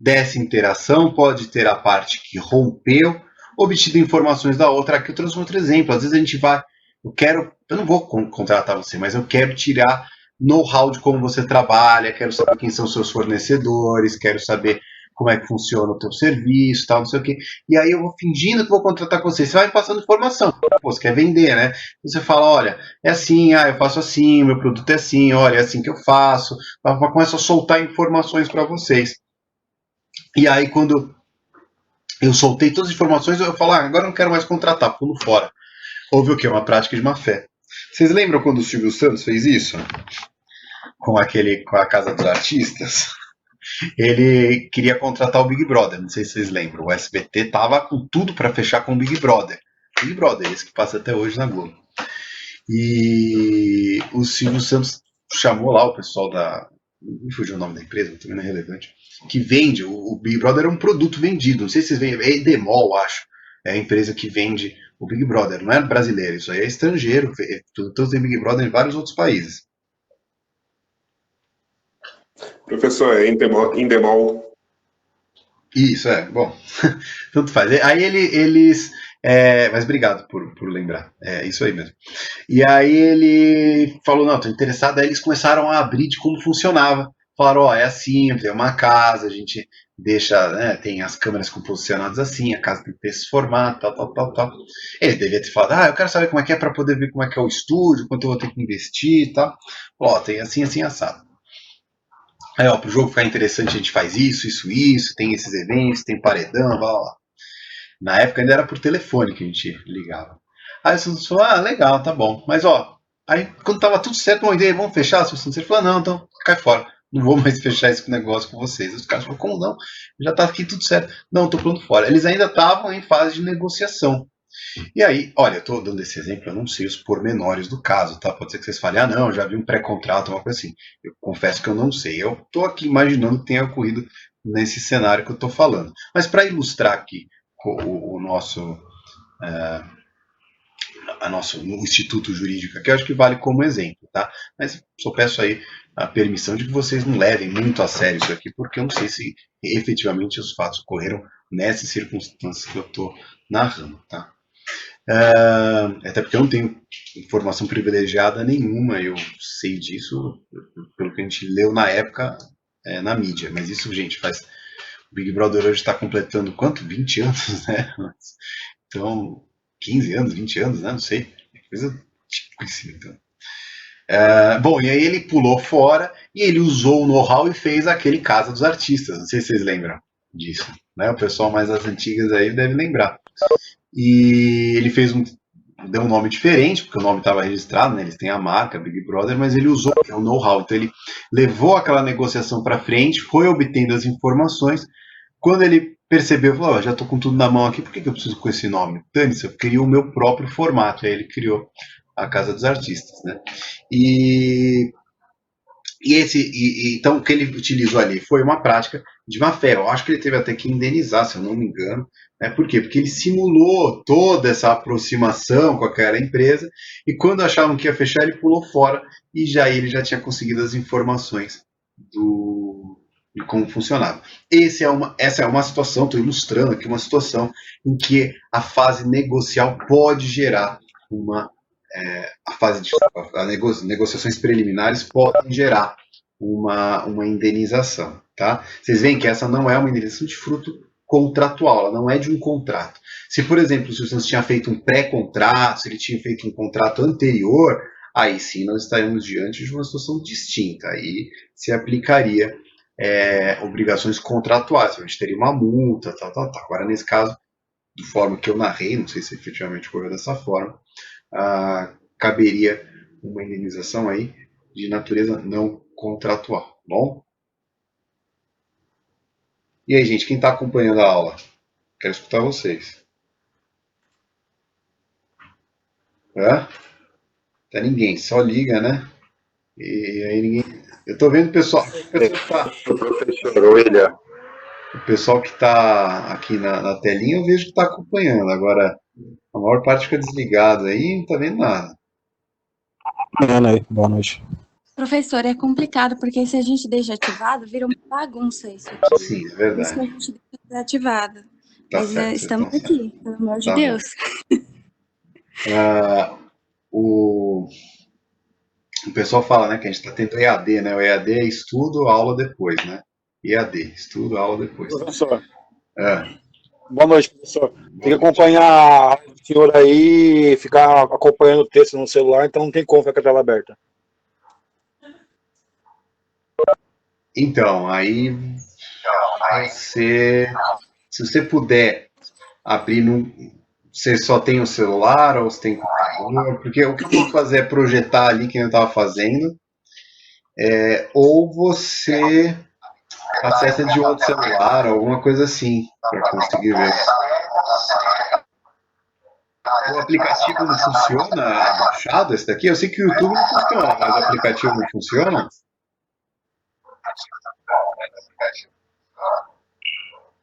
Dessa interação pode ter a parte que rompeu, obtido informações da outra. Aqui eu trouxe outro exemplo. Às vezes a gente vai, eu não vou contratar você, mas eu quero tirar know-how de como você trabalha, quero saber quem são seus fornecedores, quero saber como é que funciona o teu serviço, tal, não sei o quê. E aí eu vou fingindo que vou contratar com você. Você vai me passando informação. Pô, você quer vender, né? Você fala, olha, é assim, eu faço assim, meu produto é assim, olha, é assim que eu faço. Começa a soltar informações para vocês. E aí, quando eu soltei todas as informações, eu falo, agora eu não quero mais contratar, pulo fora. Houve o quê? Uma prática de má fé. Vocês lembram quando o Silvio Santos fez isso? Com a Casa dos Artistas? Ele queria contratar o Big Brother, não sei se vocês lembram. O SBT tava com tudo para fechar com o Big Brother. Big Brother, esse que passa até hoje na Globo. E o Silvio Santos chamou lá o pessoal me fugiu o nome da empresa, também não é relevante, que vende, o Big Brother é um produto vendido, não sei se vocês veem, é Edemol, acho, é a empresa que vende o Big Brother, não é brasileiro, isso aí é estrangeiro, todos tem Big Brother em vários outros países.
Professor, é Endemol.
Isso, bom, tanto faz. Aí eles... mas obrigado por lembrar, é isso aí mesmo. E aí ele falou, não, tô interessado, aí eles começaram a abrir de como funcionava. Falaram, é assim, tem uma casa, a gente deixa, né, tem as câmeras posicionadas assim, a casa tem que ter esse formato, tal. Ele devia ter falado, eu quero saber como é que é para poder ver como é que é o estúdio, quanto eu vou ter que investir e tal. Tem assim, assado. Aí, pro jogo ficar interessante, a gente faz isso, tem esses eventos, tem paredão, blá, blá. Na época ainda era por telefone que a gente ligava. Aí o Santos falou, legal, tá bom. Mas, aí quando tava tudo certo, uma ideia, vamos fechar? O Santos falou, não, então cai fora. Não vou mais fechar esse negócio com vocês. Os caras falaram, como não? Já tá aqui tudo certo. Não, tô pronto fora. Eles ainda estavam em fase de negociação. E aí, olha, eu tô dando esse exemplo, eu não sei os pormenores do caso, tá? Pode ser que vocês falem, não, já vi um pré-contrato, uma coisa assim. Eu confesso que eu não sei. Eu tô aqui imaginando que tenha ocorrido nesse cenário que eu tô falando. Mas para ilustrar aqui o nosso instituto jurídico aqui, eu acho que vale como exemplo, tá? Mas só peço aí a permissão de que vocês não levem muito a sério isso aqui, porque eu não sei se efetivamente os fatos ocorreram nessas circunstâncias que eu estou narrando, tá? Até porque eu não tenho informação privilegiada nenhuma, eu sei disso pelo que a gente leu na época na mídia. Mas isso, gente, faz. O Big Brother hoje está completando quanto? 20 anos, né? Então, 15 anos, 20 anos, né? Não sei. Coisa tipo assim, então. Bom, e aí ele pulou fora e ele usou o know-how e fez aquele Casa dos Artistas. Não sei se vocês lembram disso. Né? O pessoal mais das antigas aí deve lembrar. E ele deu um nome diferente, porque o nome estava registrado, né? Eles têm a marca Big Brother, mas ele usou o know-how. Então ele levou aquela negociação para frente, foi obtendo as informações. Quando ele percebeu, falou, já estou com tudo na mão aqui, por que eu preciso com esse nome? Dane-se, eu crio o meu próprio formato. Aí ele criou a Casa dos Artistas, né? Então o que ele utilizou ali foi uma prática de má fé. Eu acho que ele teve até que indenizar, se eu não me engano. Né? Por quê? Porque ele simulou toda essa aproximação com aquela empresa e quando achavam que ia fechar, ele pulou fora e ele já tinha conseguido as informações de como funcionava. Essa é uma situação, estou ilustrando aqui uma situação em que a fase negocial pode gerar negociações preliminares podem gerar uma indenização. Tá? Vocês veem que essa não é uma indenização de fruto contratual, ela não é de um contrato. Se, por exemplo, o Silvio Santos tinha feito um pré-contrato, se ele tinha feito um contrato anterior, aí sim nós estaríamos diante de uma situação distinta. Aí se aplicaria obrigações contratuais, a gente teria uma multa, tal. Agora, nesse caso, de forma que eu narrei, não sei se efetivamente ocorreu dessa forma, caberia uma indenização aí de natureza não contratual, bom? E aí, gente, quem está acompanhando a aula? Quero escutar vocês. Tá ninguém, só liga, né? E aí ninguém. Eu tô vendo o pessoal. O pessoal que está aqui na telinha, eu vejo que está acompanhando. Agora, a maior parte fica desligada aí, não tá vendo nada.
Boa noite.
Professor, é complicado, porque se a gente deixa ativado, vira uma bagunça isso aqui.
Sim, é
Por isso que a
verdade.
gente deixa desativado.
Tá
Mas
certo,
estamos
vocês
aqui, pelo amor de
Tá
Deus.
O pessoal fala, né, que a gente está tendo EAD, né? O EAD é estudo, aula depois, né? EAD, estudo, aula depois.
Professor. Boa noite, professor. Tem que acompanhar o senhor aí, ficar acompanhando o texto no celular, então não tem como ficar com a tela aberta.
Então, aí se você puder abrir você só tem o celular ou você tem computador? Porque o que eu vou fazer é projetar ali que eu estava fazendo, ou você acessa de outro celular, alguma coisa assim, para conseguir ver. O aplicativo não funciona abaixado, esse daqui? Eu sei que o YouTube não funciona, mas o aplicativo não funciona?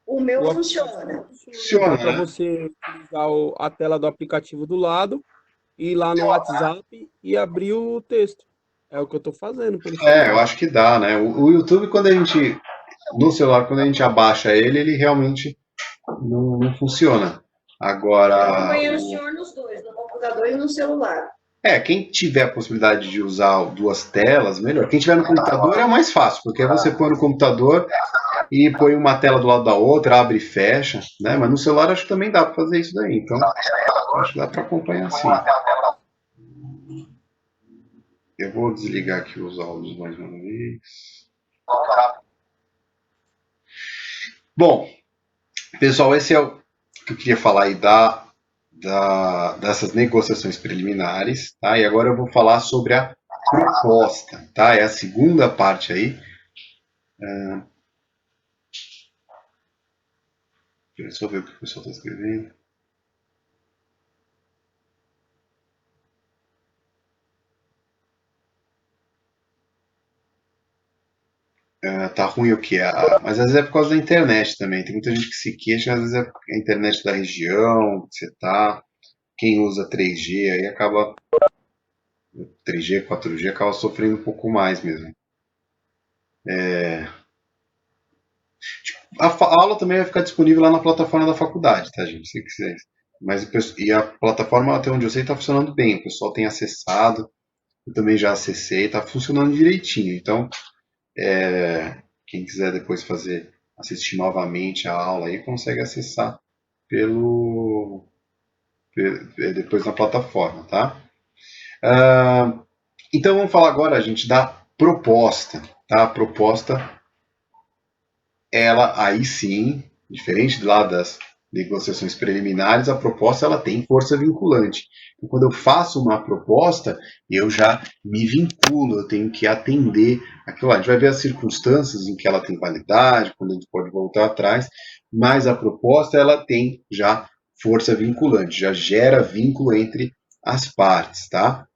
O meu funciona.
Funciona,
Para
né?
você utilizar a tela do aplicativo do lado, ir lá no WhatsApp e abrir o texto. É o que eu estou fazendo.
Eu acho que dá, né? O YouTube, no celular, quando a gente abaixa ele realmente não funciona. Agora.
Acompanhando o senhor nos dois, no computador e no celular.
Quem tiver a possibilidade de usar duas telas, melhor. Quem tiver no computador é mais fácil, porque aí você põe no computador e põe uma tela do lado da outra, abre e fecha, né? Mas no celular acho que também dá para fazer isso daí. Então, acho que dá para acompanhar assim. Eu vou desligar aqui os áudios mais uma vez. Bom, pessoal, esse é o que eu queria falar aí dessas negociações preliminares, tá? E agora eu vou falar sobre a proposta, tá? É a segunda parte aí. Deixa eu só ver o que o pessoal está escrevendo. Tá ruim o que? Mas às vezes é por causa da internet também. Tem muita gente que se queixa, às vezes é a internet da região que você tá. Quem usa 3G aí acaba. 3G, 4G acaba sofrendo um pouco mais mesmo. A aula também vai ficar disponível lá na plataforma da faculdade, tá, gente? Se quiser Mas e a plataforma, até onde eu sei, está funcionando bem. O pessoal tem acessado, eu também já acessei, está funcionando direitinho. Então, quem quiser depois assistir novamente a aula aí, consegue acessar depois na plataforma, tá? Então vamos falar agora, gente, da proposta, tá? A proposta, ela aí sim, diferente lá das negociações preliminares, a proposta ela tem força vinculante. Então, quando eu faço uma proposta, eu já me vinculo, eu tenho que atender aquilo lá. A gente vai ver as circunstâncias em que ela tem validade, quando a gente pode voltar atrás, mas a proposta ela tem já força vinculante, já gera vínculo entre as partes, tá?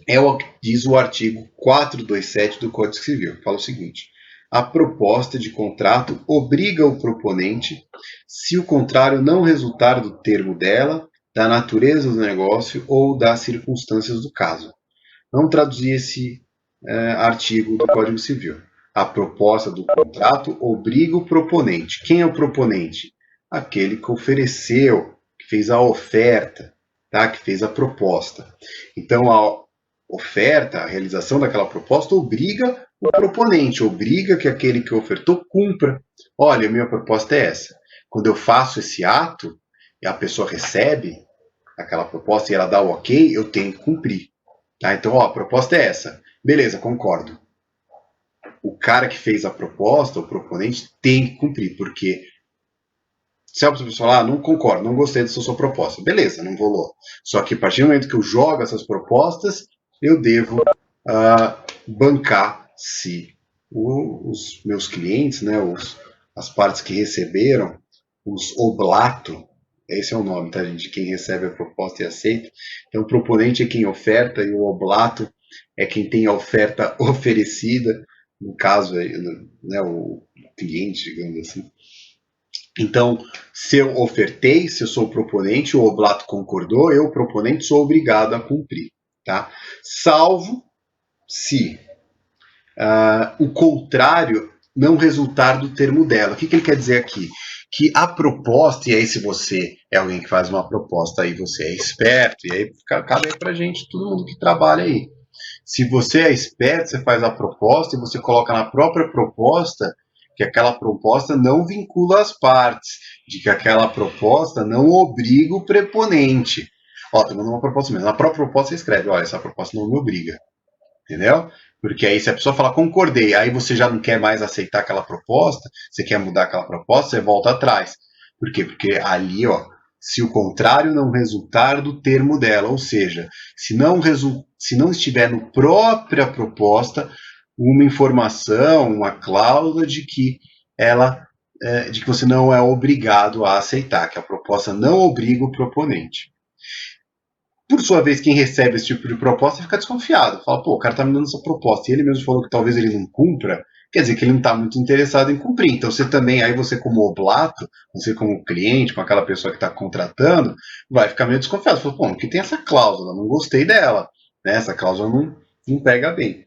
É o que diz o artigo 427 do Código Civil. Fala o seguinte: a proposta de contrato obriga o proponente, se o contrário não resultar do termo dela, da natureza do negócio ou das circunstâncias do caso. Vamos traduzir esse artigo do Código Civil. A proposta do contrato obriga o proponente. Quem é o proponente? Aquele que ofereceu, que fez a oferta, tá? Que fez a proposta. Então, a oferta, a realização daquela proposta obriga o proponente, obriga que aquele que ofertou cumpra. Olha, minha proposta é essa. Quando eu faço esse ato e a pessoa recebe aquela proposta e ela dá o ok, eu tenho que cumprir. Tá? Então, a proposta é essa. Beleza, concordo. O cara que fez a proposta, o proponente, tem que cumprir, porque se a pessoa falar, não concordo, não gostei dessa sua proposta, beleza, não rolou. Só que a partir do momento que eu jogo essas propostas, eu devo bancar se os meus clientes, né, as partes que receberam, os oblato, esse é o nome, tá, gente? Quem recebe a proposta e aceita. Então, o proponente é quem oferta e o oblato é quem tem a oferta oferecida, no caso, né, o cliente, digamos assim. Então, se eu ofertei, se eu sou o proponente, o oblato concordou, eu, proponente, sou obrigado a cumprir. Tá? Salvo se o contrário não resultar do termo dela. O que ele quer dizer aqui? Que a proposta, e aí se você é alguém que faz uma proposta, aí você é esperto, e aí cabe aí pra gente, todo mundo que trabalha aí. Se você é esperto, você faz a proposta e você coloca na própria proposta que aquela proposta não vincula as partes, de que aquela proposta não obriga o preponente. Ó, tô mandando uma proposta mesmo. Na própria proposta você escreve, olha, essa proposta não me obriga. Entendeu? Porque aí se a pessoa falar concordei, aí você já não quer mais aceitar aquela proposta, você quer mudar aquela proposta, você volta atrás. Por quê? Porque ali, ó, se o contrário não resultar do termo dela, ou seja, se não estiver no própria proposta uma informação, uma cláusula de que de que você não é obrigado a aceitar, que a proposta não obriga o proponente. Por sua vez, quem recebe esse tipo de proposta fica desconfiado. Fala, pô, o cara tá me dando essa proposta e ele mesmo falou que talvez ele não cumpra, quer dizer que ele não está muito interessado em cumprir. Então você também, aí você como oblato, você como cliente, com aquela pessoa que está contratando, vai ficar meio desconfiado. Fala, pô, que tem essa cláusula, não gostei dela. Né? Essa cláusula não pega bem.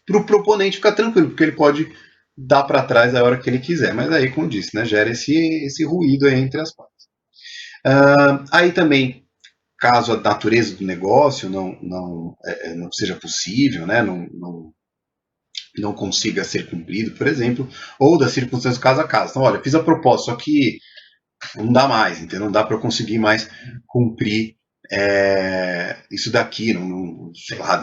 Para o proponente ficar tranquilo, porque ele pode dar para trás a hora que ele quiser. Mas aí, como disse, né, gera esse ruído aí entre as partes. Aí também, caso a natureza do negócio não seja possível, né, não consiga ser cumprido, por exemplo, ou das circunstâncias caso a caso. Então, olha, fiz a proposta, só que não dá mais, entendeu? Não dá para eu conseguir mais cumprir isso daqui, sei lá,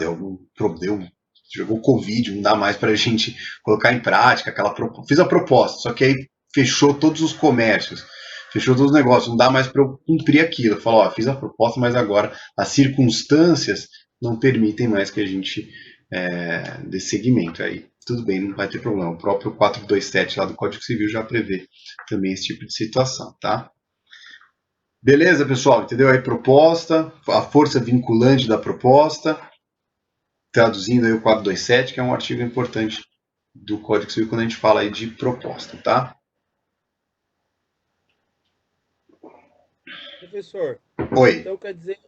jogou Covid, não dá mais para a gente colocar em prática aquela proposta. Fiz a proposta, só que aí fechou todos os comércios, fechou todos os negócios, não dá mais para eu cumprir aquilo. Eu falo, ó, fiz a proposta, mas agora as circunstâncias não permitem mais que a gente dê seguimento. Aí tudo bem, não vai ter problema. O próprio 427 lá do Código Civil já prevê também esse tipo de situação, tá? Beleza, pessoal? Entendeu aí proposta, a força vinculante da proposta, traduzindo aí o 427, que é um artigo importante do Código Civil quando a gente fala aí de proposta, tá?
Professor,
Oi.
então quer dizer,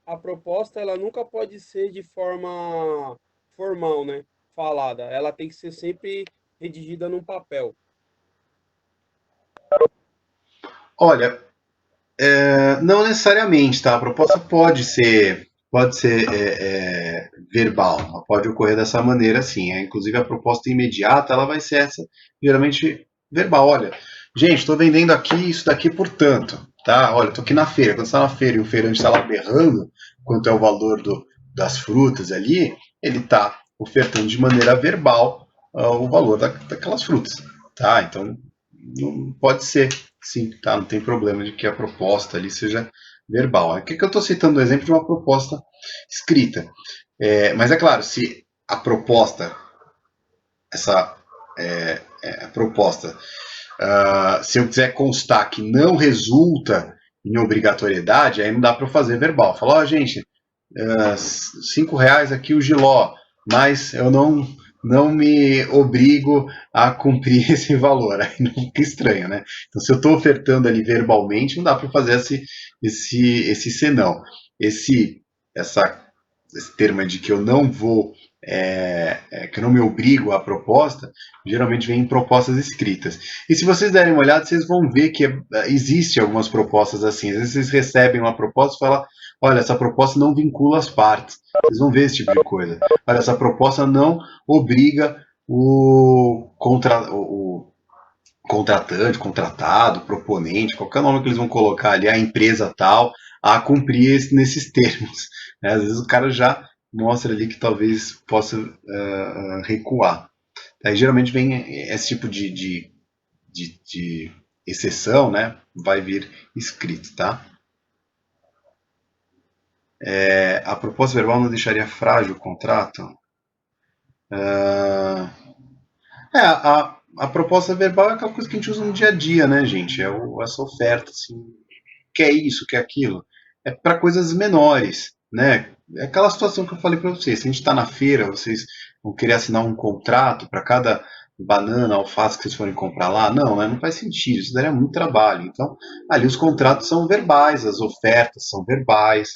a proposta ela nunca pode ser de forma formal, né? Falada. Ela tem que ser sempre redigida num papel.
Olha, Não necessariamente, tá? A proposta pode ser verbal, ela pode ocorrer dessa maneira, sim. Inclusive a proposta imediata, ela vai ser essa, geralmente verbal. Olha, gente, estou vendendo aqui isso daqui por tanto, tá? Olha, estou aqui na feira. Quando você está na feira e o feirante está lá berrando quanto é o valor das frutas ali, ele está ofertando de maneira verbal o valor daquelas frutas, tá? Então, não pode ser, sim, tá? Não tem problema de que a proposta ali seja verbal. Aqui que eu estou citando o exemplo de uma proposta escrita. Mas é claro, se a proposta, se eu quiser constar que não resulta em obrigatoriedade, aí não dá para eu fazer verbal. Falar, gente, R$5 aqui o giló, mas eu não me obrigo a cumprir esse valor. Aí não fica estranho, né? Então, se eu estou ofertando ali verbalmente, não dá para fazer esse senão. Esse termo de que eu não vou, que eu não me obrigo à proposta, geralmente vem em propostas escritas. E se vocês derem uma olhada, vocês vão ver que existe algumas propostas assim. Às vezes vocês recebem uma proposta e falam, olha, essa proposta não vincula as partes. Vocês vão ver esse tipo de coisa. Olha, essa proposta não obriga o contratante, contratado, proponente, qualquer nome que eles vão colocar ali, a empresa tal, a cumprir nesses termos. Né? Às vezes o cara já mostra ali que talvez possa recuar. Aí geralmente vem esse tipo de exceção, né? Vai vir escrito, tá? A proposta verbal não deixaria frágil o contrato? A proposta verbal é aquela coisa que a gente usa no dia a dia, né, gente? Essa oferta, assim, quer isso, quer aquilo. É para coisas menores, né? É aquela situação que eu falei para vocês. Se a gente está na feira, vocês vão querer assinar um contrato para cada banana, alface que vocês forem comprar lá? Não, né? Não faz sentido. Isso daria muito trabalho. Então, ali os contratos são verbais, as ofertas são verbais,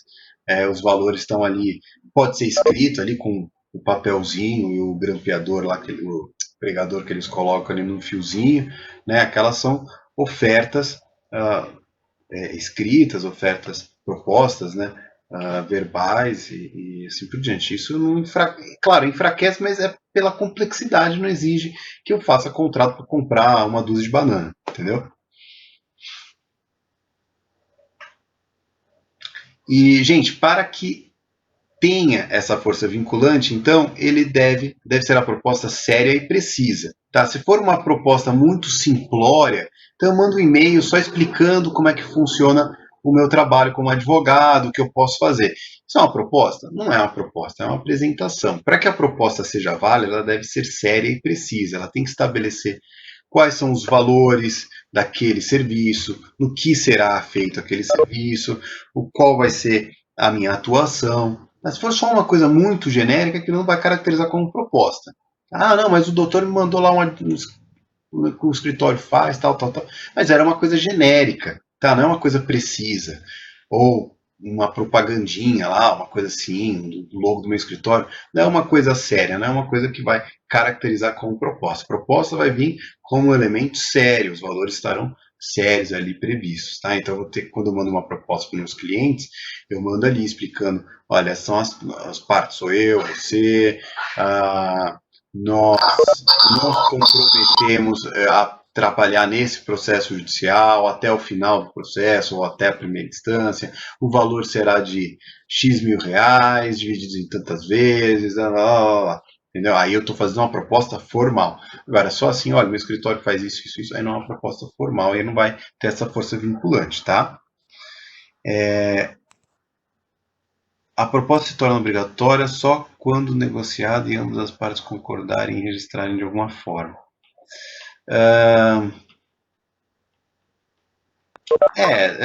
os valores estão ali. Pode ser escrito ali com o papelzinho e o grampeador lá, o pregador que eles colocam ali no fiozinho, né? Aquelas são ofertas escritas, ofertas propostas, né? Verbais e assim por diante. Isso não claro, enfraquece, mas é pela complexidade, não exige que eu faça contrato para comprar uma dúzia de banana, entendeu? E, gente, para que tenha essa força vinculante, então ele deve ser a proposta séria e precisa. Tá? Se for uma proposta muito simplória, então eu mando um e-mail só explicando como é que funciona o meu trabalho como advogado, o que eu posso fazer. Isso é uma proposta? Não é uma proposta, é uma apresentação. Para que a proposta seja válida, ela deve ser séria e precisa. Ela tem que estabelecer quais são os valores daquele serviço, no que será feito aquele serviço, qual vai ser a minha atuação. Mas se for só uma coisa muito genérica, que não vai caracterizar como proposta. Ah, não, mas o doutor me mandou lá o escritório faz, tal. Mas era uma coisa genérica, tá? Não é uma coisa precisa. Ou uma propagandinha lá, uma coisa assim, do logo do meu escritório. Não é uma coisa séria, não é uma coisa que vai caracterizar como proposta. Proposta vai vir como um elemento sério, os valores estarão sérios ali previstos, tá? Então, eu vou ter, quando eu mando uma proposta para os meus clientes, eu mando ali explicando, olha, são as partes, sou eu, você, nós comprometemos a trabalhar nesse processo judicial até o final do processo ou até a primeira instância, o valor será de X mil reais, dividido em tantas vezes, entendeu? Aí eu estou fazendo uma proposta formal. Agora, só assim, olha, meu escritório faz isso, aí não é uma proposta formal, aí não vai ter essa força vinculante, tá? A proposta se torna obrigatória só quando negociada e ambas as partes concordarem e registrarem de alguma forma. A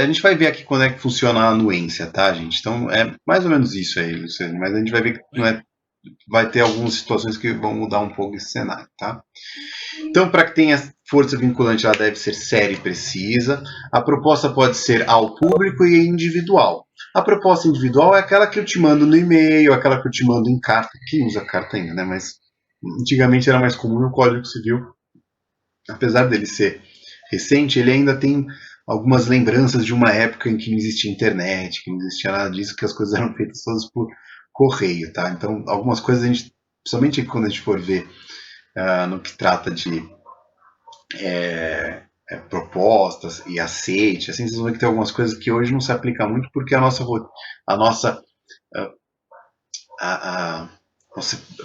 gente vai ver aqui quando é que funciona a anuência, tá, gente? Então, é mais ou menos isso aí, Luciano, mas a gente vai ver que vai ter algumas situações que vão mudar um pouco esse cenário, tá? Então, para que tenha força vinculante, ela deve ser séria e precisa. A proposta pode ser ao público e individual. A proposta individual é aquela que eu te mando no e-mail, aquela que eu te mando em carta. Quem usa carta ainda, né? Mas antigamente era mais comum no Código Civil. Apesar dele ser recente, ele ainda tem algumas lembranças de uma época em que não existia internet, que não existia nada disso, que as coisas eram feitas todas por correio, tá? Então, algumas coisas a gente, principalmente quando a gente for ver no que trata de propostas e aceite, assim, vocês vão ver que tem algumas coisas que hoje não se aplicam muito porque a nossa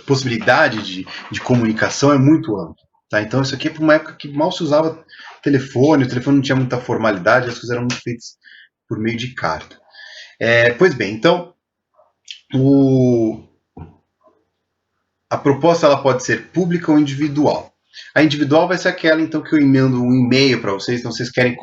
possibilidade de comunicação é muito ampla. Tá? Então isso aqui é para uma época que mal se usava telefone, o telefone não tinha muita formalidade, as coisas eram muito feitas por meio de carta. Pois bem, então a proposta ela pode ser pública ou individual. A individual vai ser aquela então que eu emendo um e-mail para vocês, então vocês querem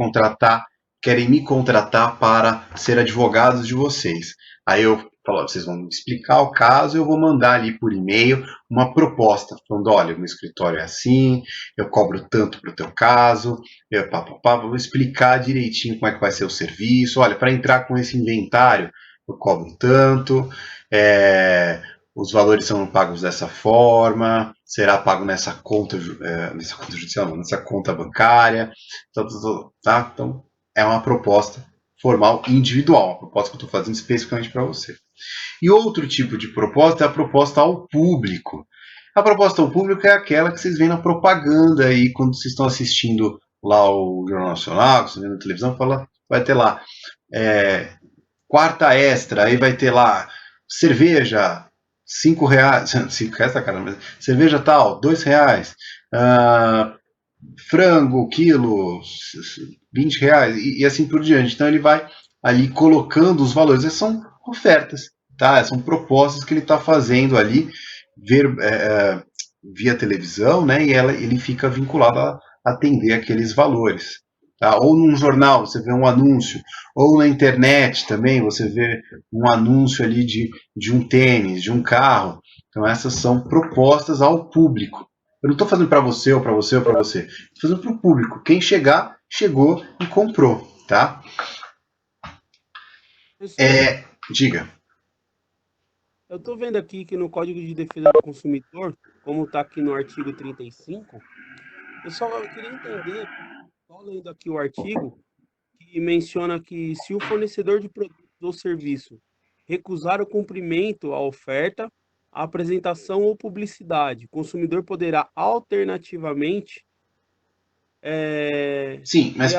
me contratar para ser advogados de vocês. Aí eu falo, vocês vão me explicar o caso, eu vou mandar ali por e-mail uma proposta, falando, olha, meu escritório é assim, eu cobro tanto para o teu caso, vou explicar direitinho como é que vai ser o serviço, olha, para entrar com esse inventário, eu cobro tanto, os valores são pagos dessa forma, será pago nessa conta judicial, não, nessa conta bancária, tá? Então, é uma proposta formal individual, uma proposta que eu estou fazendo especificamente para você. E outro tipo de proposta é a proposta ao público. A proposta ao público é aquela que vocês veem na propaganda aí, quando vocês estão assistindo lá o Jornal Nacional, vocês vêem na televisão, vai ter lá quarta extra, aí vai ter lá cerveja, R$5, 5 reais tá cara, mas cerveja tal, R$2, frango, quilo, R$20, e assim por diante. Então ele vai ali colocando os valores, essas são ofertas, tá? São propostas que ele está fazendo ali, via televisão, né? E ele fica vinculado a atender aqueles valores. Tá? Ou num jornal você vê um anúncio, ou na internet também você vê um anúncio ali de um tênis, de um carro. Então essas são propostas ao público. Eu não estou fazendo para você, ou para você, ou para você. Estou fazendo para o público. Quem chegar, chegou e comprou. Tá? Diga.
Eu estou vendo aqui que no Código de Defesa do Consumidor, como está aqui no artigo 35, eu queria entender, só lendo aqui o artigo, que menciona que se o fornecedor de produto ou serviço recusar o cumprimento à oferta, a apresentação ou publicidade, o consumidor poderá alternativamente...
Sim, mas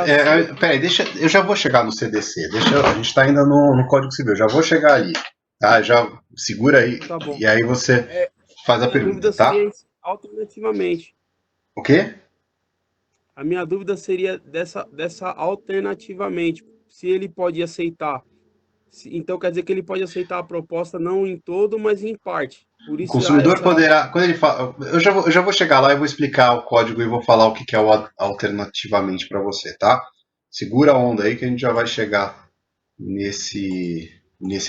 peraí, eu já vou chegar no CDC, a gente está ainda no Código Civil, já vou chegar ali, tá? Já segura aí,
Tá bom.
E aí você faz a pergunta, tá?
Alternativamente.
O quê?
A minha dúvida seria dessa alternativamente, se ele pode aceitar. Então quer dizer que ele pode aceitar a proposta não em todo, mas em parte. Por isso
o consumidor poderá, quando ele fala, eu já vou chegar lá e vou explicar o código e vou falar o que é o alternativamente para você, tá? Segura a onda aí que a gente já vai chegar nesse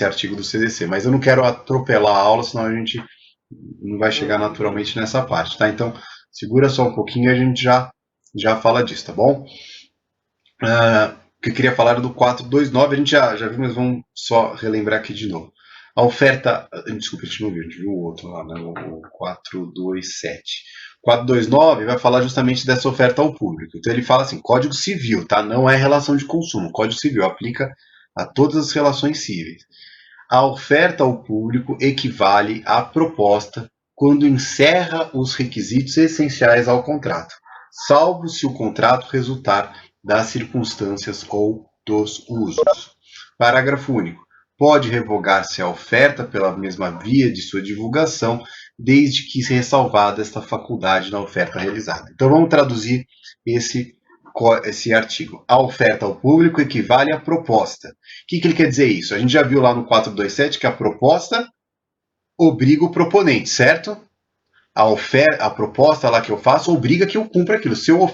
artigo do CDC, mas eu não quero atropelar a aula, senão a gente não vai chegar naturalmente nessa parte, tá? Então segura só um pouquinho e a gente já fala disso, tá bom? O que eu queria falar era do 429, a gente já viu, mas vamos só relembrar aqui de novo. A oferta, desculpa, a gente não viu, a gente viu o outro lá, né, o 427. 429 vai falar justamente dessa oferta ao público. Então ele fala assim, Código Civil, tá? Não é relação de consumo. Código Civil aplica a todas as relações cíveis. A oferta ao público equivale à proposta quando encerra os requisitos essenciais ao contrato, salvo se o contrato resultar das circunstâncias ou dos usos. Parágrafo único. Pode revogar-se a oferta pela mesma via de sua divulgação, desde que se ressalvada esta faculdade na oferta realizada. Então vamos traduzir esse artigo. A oferta ao público equivale à proposta. O que ele quer dizer isso? A gente já viu lá no 427 que a proposta obriga o proponente, certo? A proposta lá que eu faço obriga que eu cumpra aquilo. Se eu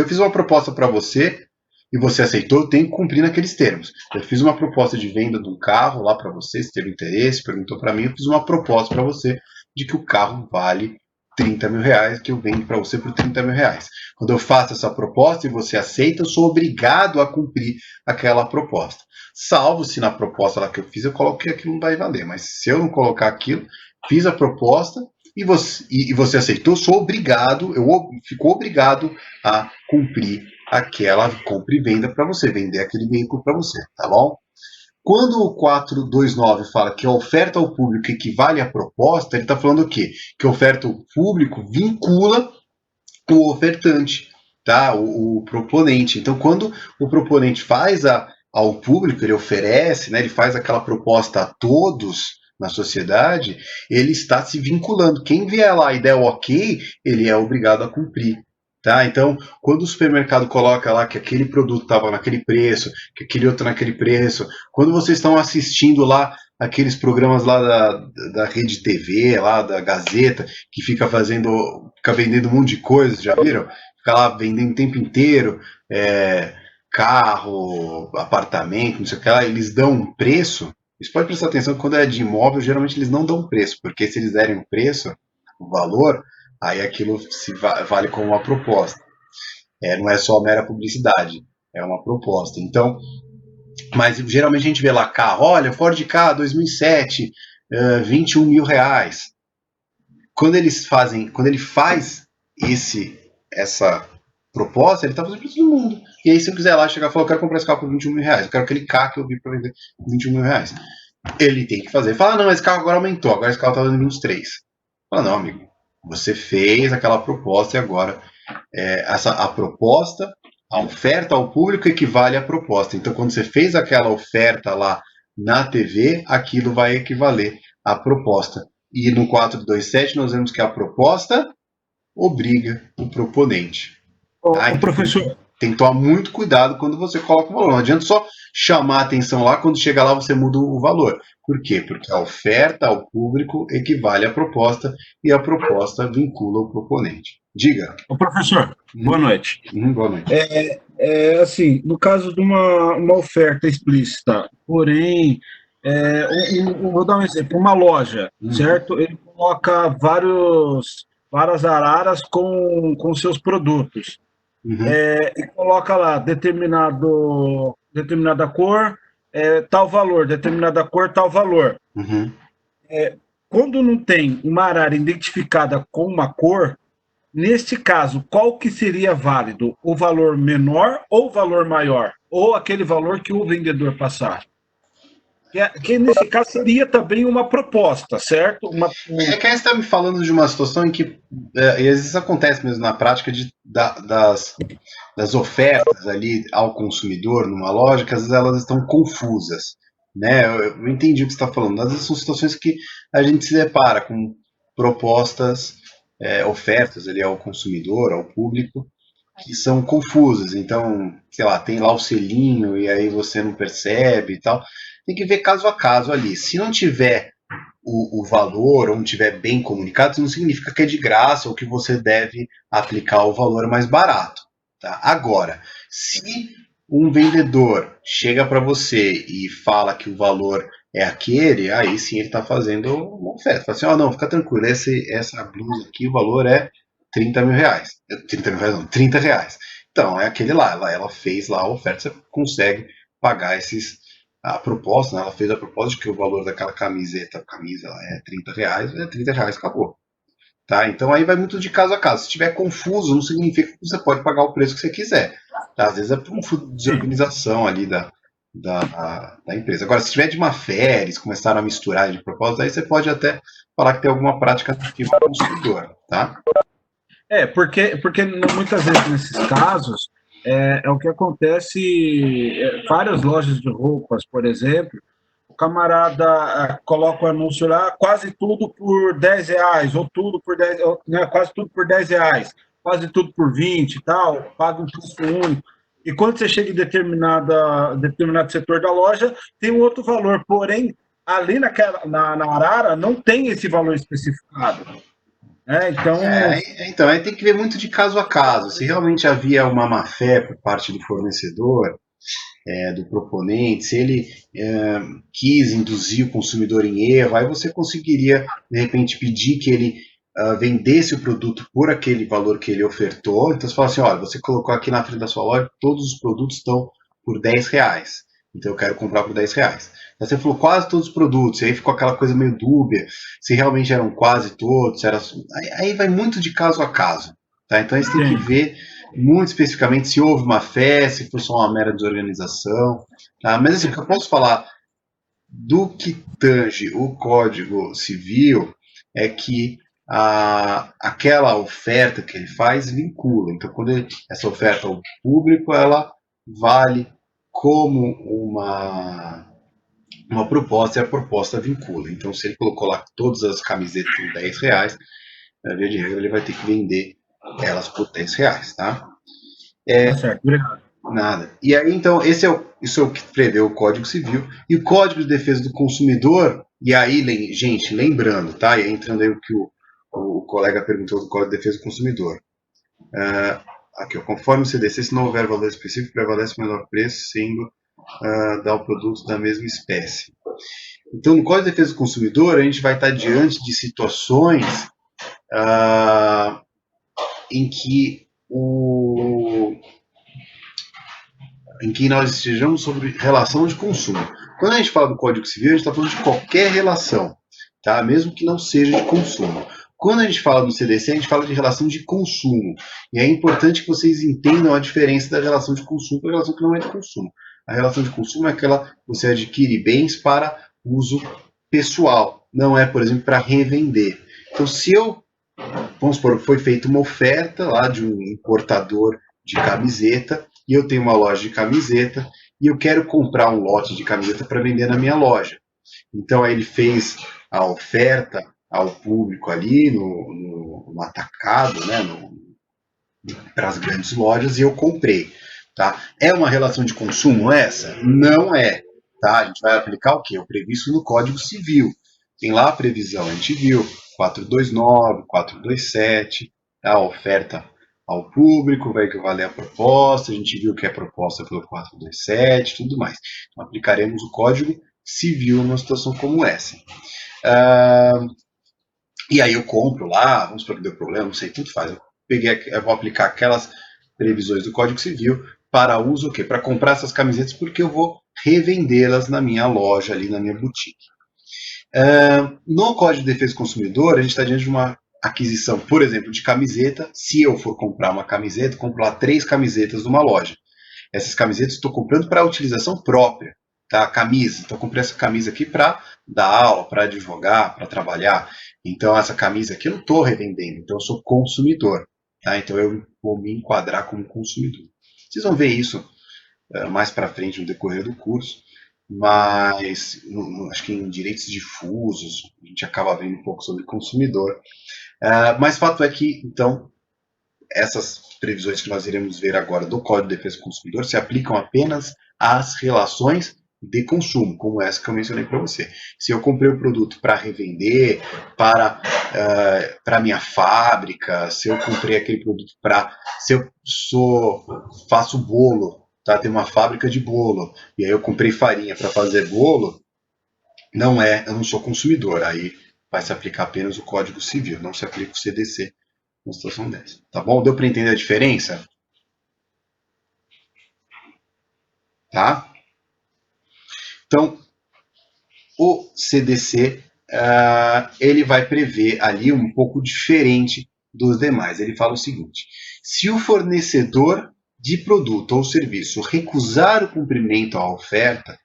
fiz uma proposta para você e você aceitou, eu tenho que cumprir naqueles termos. Eu fiz uma proposta de venda de um carro lá para você, você teve interesse, perguntou para mim, eu fiz uma proposta para você de que o carro vale 30 mil reais, que eu vendo para você por 30 mil reais. Quando eu faço essa proposta e você aceita, eu sou obrigado a cumprir aquela proposta. Salvo se na proposta lá que eu fiz, eu coloco que aquilo não vai valer. Mas se eu não colocar aquilo, fiz a proposta, e você aceitou, sou obrigado, fico obrigado a cumprir aquela compra e venda para você, vender aquele veículo para você, tá bom? Quando o 429 fala que a oferta ao público equivale à proposta, ele está falando o quê? Que a oferta ao público vincula o ofertante, tá? O proponente. Então, quando o proponente faz ao público, ele oferece, né, ele faz aquela proposta a todos na sociedade, ele está se vinculando. Quem vier lá e der o ok, ele é obrigado a cumprir. Tá? Então, quando o supermercado coloca lá que aquele produto estava naquele preço, que aquele outro naquele preço, quando vocês estão assistindo lá aqueles programas lá da Rede TV, lá da Gazeta, que fica vendendo um monte de coisas, já viram? Fica lá vendendo o tempo inteiro, carro, apartamento, não sei o que lá, eles dão um preço. Vocês podem prestar atenção que quando é de imóvel, geralmente eles não dão preço, porque se eles derem um preço, o valor, aí aquilo vale como uma proposta. Não é só mera publicidade, é uma proposta. Então, mas geralmente a gente vê lá carro, olha, Ford Ka 2007, 21 mil reais. Quando ele faz essa proposta, ele está fazendo para todo mundo. E aí, se eu quiser lá chegar e falar, eu quero comprar esse carro por 21 mil reais, eu quero aquele carro que eu vi para vender por 21 mil reais. Ele tem que fazer. Fala, não, esse carro agora aumentou, agora esse carro está dando 23. Fala, não, amigo, você fez aquela proposta e agora a proposta, a oferta ao público equivale à proposta. Então, quando você fez aquela oferta lá na TV, aquilo vai equivaler à proposta. E no 427 nós vemos que a proposta obriga o proponente. Tá? Então,
professor,
tem que tomar muito cuidado quando você coloca o valor. Não adianta só chamar a atenção lá, quando chega lá você muda o valor. Por quê? Porque a oferta ao público equivale à proposta e a proposta vincula o proponente. Diga.
professor, boa noite.
Boa noite.
Assim, no caso de uma oferta explícita, porém, vou dar um exemplo, uma loja, certo? Ele coloca várias araras com seus produtos. E coloca lá determinada cor, tal valor, determinada cor, tal valor. Quando não tem uma arara identificada com uma cor, neste caso, qual que seria válido? O valor menor ou o valor maior? Ou aquele valor que o vendedor passar? Que nesse caso seria também uma proposta, certo?
É que aí você está me falando de uma situação em que, e às vezes isso acontece mesmo na prática das ofertas ali ao consumidor numa loja, que às vezes elas estão confusas. Né? Eu entendi o que você está falando. Às vezes são situações que a gente se depara com propostas, ofertas ali ao consumidor, ao público, que são confusas. Então, sei lá, tem lá o selinho e aí você não percebe e tal. Tem que ver caso a caso ali. Se não tiver o valor ou não tiver bem comunicado, isso não significa que é de graça ou que você deve aplicar o valor mais barato. Tá? Agora, se um vendedor chega para você e fala que o valor é aquele, aí sim ele está fazendo uma oferta. Fala assim, não, fica tranquilo, essa blusa aqui, o valor é 30 mil reais. 30 mil reais não, 30 reais. Então, é aquele lá, ela fez lá a oferta, você consegue pagar a proposta, né? Ela fez a proposta de que o valor daquela camisa é 30 reais, acabou. Tá? Então aí vai muito de caso a caso. Se estiver confuso, não significa que você pode pagar o preço que você quiser. Tá? Às vezes é por uma desorganização ali da empresa. Agora, se estiver de má fé, eles começaram a misturar de propósito, aí você pode até falar que tem alguma prática ativa ao consumidor. Tá?
Porque muitas vezes nesses casos é o que acontece, várias lojas de roupas, por exemplo, o camarada coloca o anúncio lá, quase tudo por 10 reais, ou tudo por 10, né, quase tudo por 10 reais, quase tudo por 20 e tal, paga um preço único. E quando você chega em determinado setor da loja, tem um outro valor, porém, ali na arara não tem esse valor especificado.
Então aí tem que ver muito de caso a caso. Se realmente havia uma má fé por parte do fornecedor, do proponente, se ele quis induzir o consumidor em erro, aí você conseguiria, de repente, pedir que ele vendesse o produto por aquele valor que ele ofertou. Então você fala assim, olha, você colocou aqui na frente da sua loja, todos os produtos estão por 10 reais. Então eu quero comprar por R$10. Então, você falou quase todos os produtos, e aí ficou aquela coisa meio dúbia, se realmente eram quase todos, aí vai muito de caso a caso. Tá? Então, você tem que ver muito especificamente se houve uma fé, se foi só uma mera desorganização. Tá? Mas assim, o que eu posso falar do que tange o Código Civil é que aquela oferta que ele faz vincula. Então, quando essa oferta ao público, ela vale como uma proposta, e a proposta vincula. Então, se ele colocou lá todas as camisetas por R$10, na via de regra, ele vai ter que vender elas por R$10, tá?
Tá certo, obrigado.
Nada. E aí, então, isso é o que prevê o Código Civil. E o Código de Defesa do Consumidor, e aí, gente, lembrando, tá? E aí, entrando aí o que o colega perguntou do Código de Defesa do Consumidor. Aqui, ó, conforme o CDC, se não houver valor específico, prevalece o menor preço, sendo dar o produto da mesma espécie. Então, no Código de Defesa do Consumidor, a gente vai estar diante de situações em que nós estejamos sobre relação de consumo. Quando a gente fala do Código Civil, a gente está falando de qualquer relação, tá? Mesmo que não seja de consumo. Quando a gente fala do CDC, a gente fala de relação de consumo. E é importante que vocês entendam a diferença da relação de consumo para a relação que não é de consumo. A relação de consumo é aquela que você adquire bens para uso pessoal. Não é, por exemplo, para revender. Então, vamos supor, foi feita uma oferta lá de um importador de camiseta, e eu tenho uma loja de camiseta, e eu quero comprar um lote de camiseta para vender na minha loja. Então, aí ele fez a oferta ao público ali no atacado, né, para as grandes lojas, e eu comprei. Tá? É uma relação de consumo essa? Não é. Tá? A gente vai aplicar o quê? O previsto no Código Civil. Tem lá a previsão, a gente viu, 429, 427, tá? A oferta ao público vai equivaler à proposta, a gente viu que é proposta pelo 427, tudo mais. Então, aplicaremos o Código Civil numa situação como essa. E aí eu compro lá, vamos supor que deu problema, não sei, tudo faz. Eu vou aplicar aquelas previsões do Código Civil para uso o quê? Para comprar essas camisetas, porque eu vou revendê-las na minha loja, ali na minha boutique. No Código de Defesa do Consumidor, a gente está diante de uma aquisição, por exemplo, de camiseta. Se eu for comprar uma camiseta, compro lá 3 camisetas numa loja. Essas camisetas estou comprando para utilização própria. Tá? Camisa. Então, eu comprei essa camisa aqui para dar aula, para advogar, para trabalhar. Então, essa camisa aqui eu não estou revendendo. Então, eu sou consumidor. Tá? Então, eu vou me enquadrar como consumidor. Vocês vão ver isso mais para frente no decorrer do curso. Mas acho que em direitos difusos a gente acaba vendo um pouco sobre consumidor. Mas fato é que, então, essas previsões que nós iremos ver agora do Código de Defesa do Consumidor se aplicam apenas às relações de consumo, como essa que eu mencionei para você. Se eu comprei o produto para revender, para minha fábrica, se eu comprei aquele produto se eu faço bolo, tá? Tem uma fábrica de bolo, e aí eu comprei farinha para fazer bolo, eu não sou consumidor, aí vai se aplicar apenas o Código Civil, não se aplica o CDC numa situação dessa. Tá bom? Deu para entender a diferença? Tá? Então, o CDC, ele vai prever ali um pouco diferente dos demais. Ele fala o seguinte: se o fornecedor de produto ou serviço recusar o cumprimento à oferta,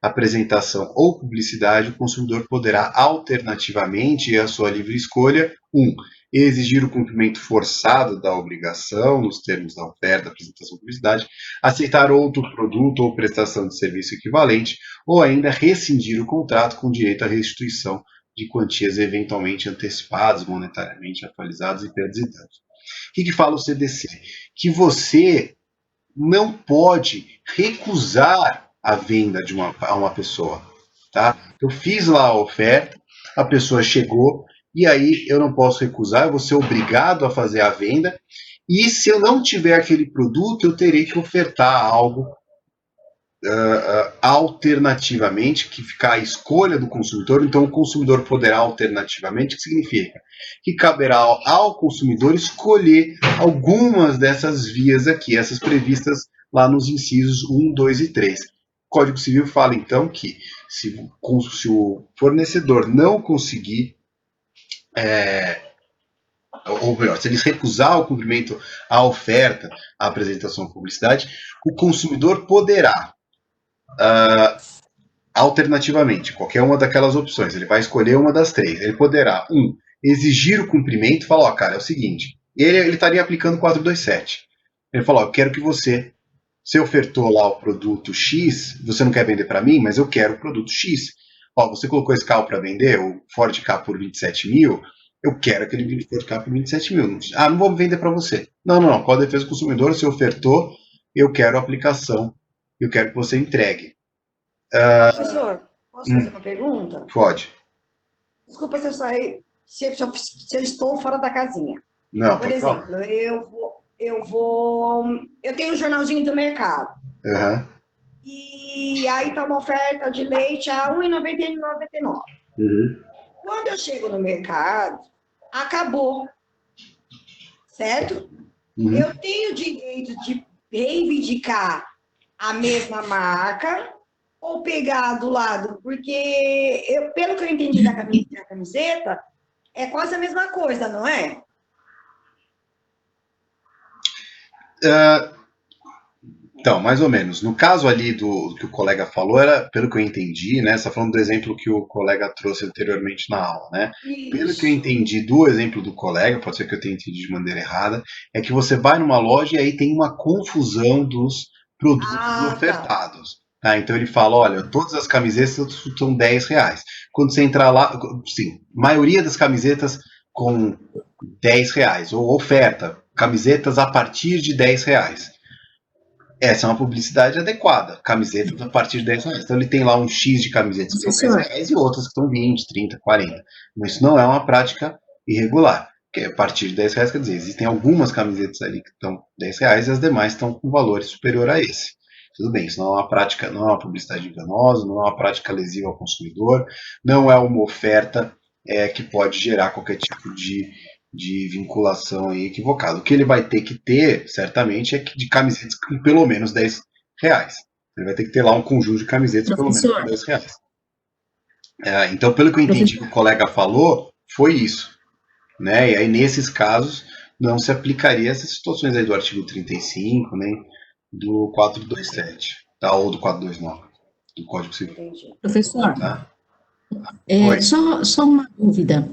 apresentação ou publicidade, o consumidor poderá alternativamente, e a sua livre escolha, 1. Exigir o cumprimento forçado da obrigação, nos termos da oferta, apresentação ou publicidade, aceitar outro produto ou prestação de serviço equivalente, ou ainda rescindir o contrato com direito à restituição de quantias eventualmente antecipadas, monetariamente atualizadas e perdas e danos. O que fala o CDC? Que você não pode recusar a venda a uma pessoa. Tá? Eu fiz lá a oferta, a pessoa chegou, e aí eu não posso recusar, eu vou ser obrigado a fazer a venda, e se eu não tiver aquele produto, eu terei que ofertar algo alternativamente, que fica à escolha do consumidor. Então o consumidor poderá alternativamente, que significa que caberá ao consumidor escolher algumas dessas vias aqui, essas previstas lá nos incisos 1, 2 e 3. Código Civil fala, então, que se o fornecedor não conseguir, ou melhor, se ele recusar o cumprimento à oferta, à apresentação à publicidade, o consumidor poderá, alternativamente, qualquer uma daquelas opções, ele vai escolher uma das três, ele poderá, exigir o cumprimento, falar, cara, é o seguinte, ele estaria aplicando 427. Ele falou, eu quero que você ofertou lá o produto X, você não quer vender para mim, mas eu quero o produto X. Você colocou esse carro para vender, o Ford Ka por 27 mil, eu quero aquele Ford Ka por 27 mil. Não vou vender para você. Não, com a defesa do consumidor, você ofertou, eu quero a aplicação, eu quero que você entregue.
Professor, posso fazer uma pergunta?
Pode.
Desculpa se eu sair, se eu estou fora da casinha.
Não,
por exemplo, eu tenho um jornalzinho do mercado.
Uhum.
E aí tá uma oferta de leite a R$ 1,99.
Uhum.
Quando eu chego no mercado, acabou. Certo?
Uhum.
Eu tenho o direito de reivindicar a mesma marca ou pegar do lado, porque pelo que eu entendi da camiseta, é quase a mesma coisa, não é?
Então, mais ou menos. No caso ali do que o colega falou, era, pelo que eu entendi, né? Você está falando do exemplo que o colega trouxe anteriormente na aula, né?
Isso.
Pelo que eu entendi do exemplo do colega, pode ser que eu tenha entendido de maneira errada, é que você vai numa loja e aí tem uma confusão dos produtos ofertados. Tá? Então ele fala, olha, todas as camisetas são R$10. Quando você entrar lá, sim, maioria das camisetas com R$10, ou oferta, camisetas a partir de R$10. Essa é uma publicidade adequada, camisetas a partir de R$10. Então ele tem lá um X de camisetas que estão R$10 e outras que estão 20, 30, 40. Mas isso não é uma prática irregular, porque a partir de R$10, quer dizer, existem algumas camisetas ali que estão R$10 e as demais estão com valores superior a esse. Tudo bem, isso não é uma prática, não é uma publicidade enganosa, não é uma prática lesiva ao consumidor, não é uma oferta que pode gerar qualquer tipo de vinculação aí equivocada. O que ele vai ter que ter, certamente, é de camisetas com pelo menos R$10. Ele vai ter que ter lá um conjunto de camisetas pelo menos com R$10. Então, pelo que eu entendi que o colega falou, foi isso. Né? E aí, nesses casos, não se aplicaria essas situações aí do artigo 35, nem do 427, tá? Ou do 429, do Código Civil.
Professor,
tá?
Só uma dúvida.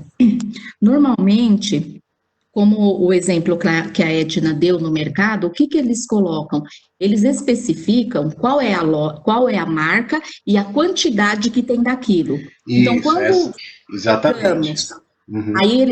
Normalmente, como o exemplo que a Edna deu no mercado, o que eles colocam? Eles especificam qual é a marca e a quantidade que tem daquilo.
Isso,
então, quando
exatamente.
Aí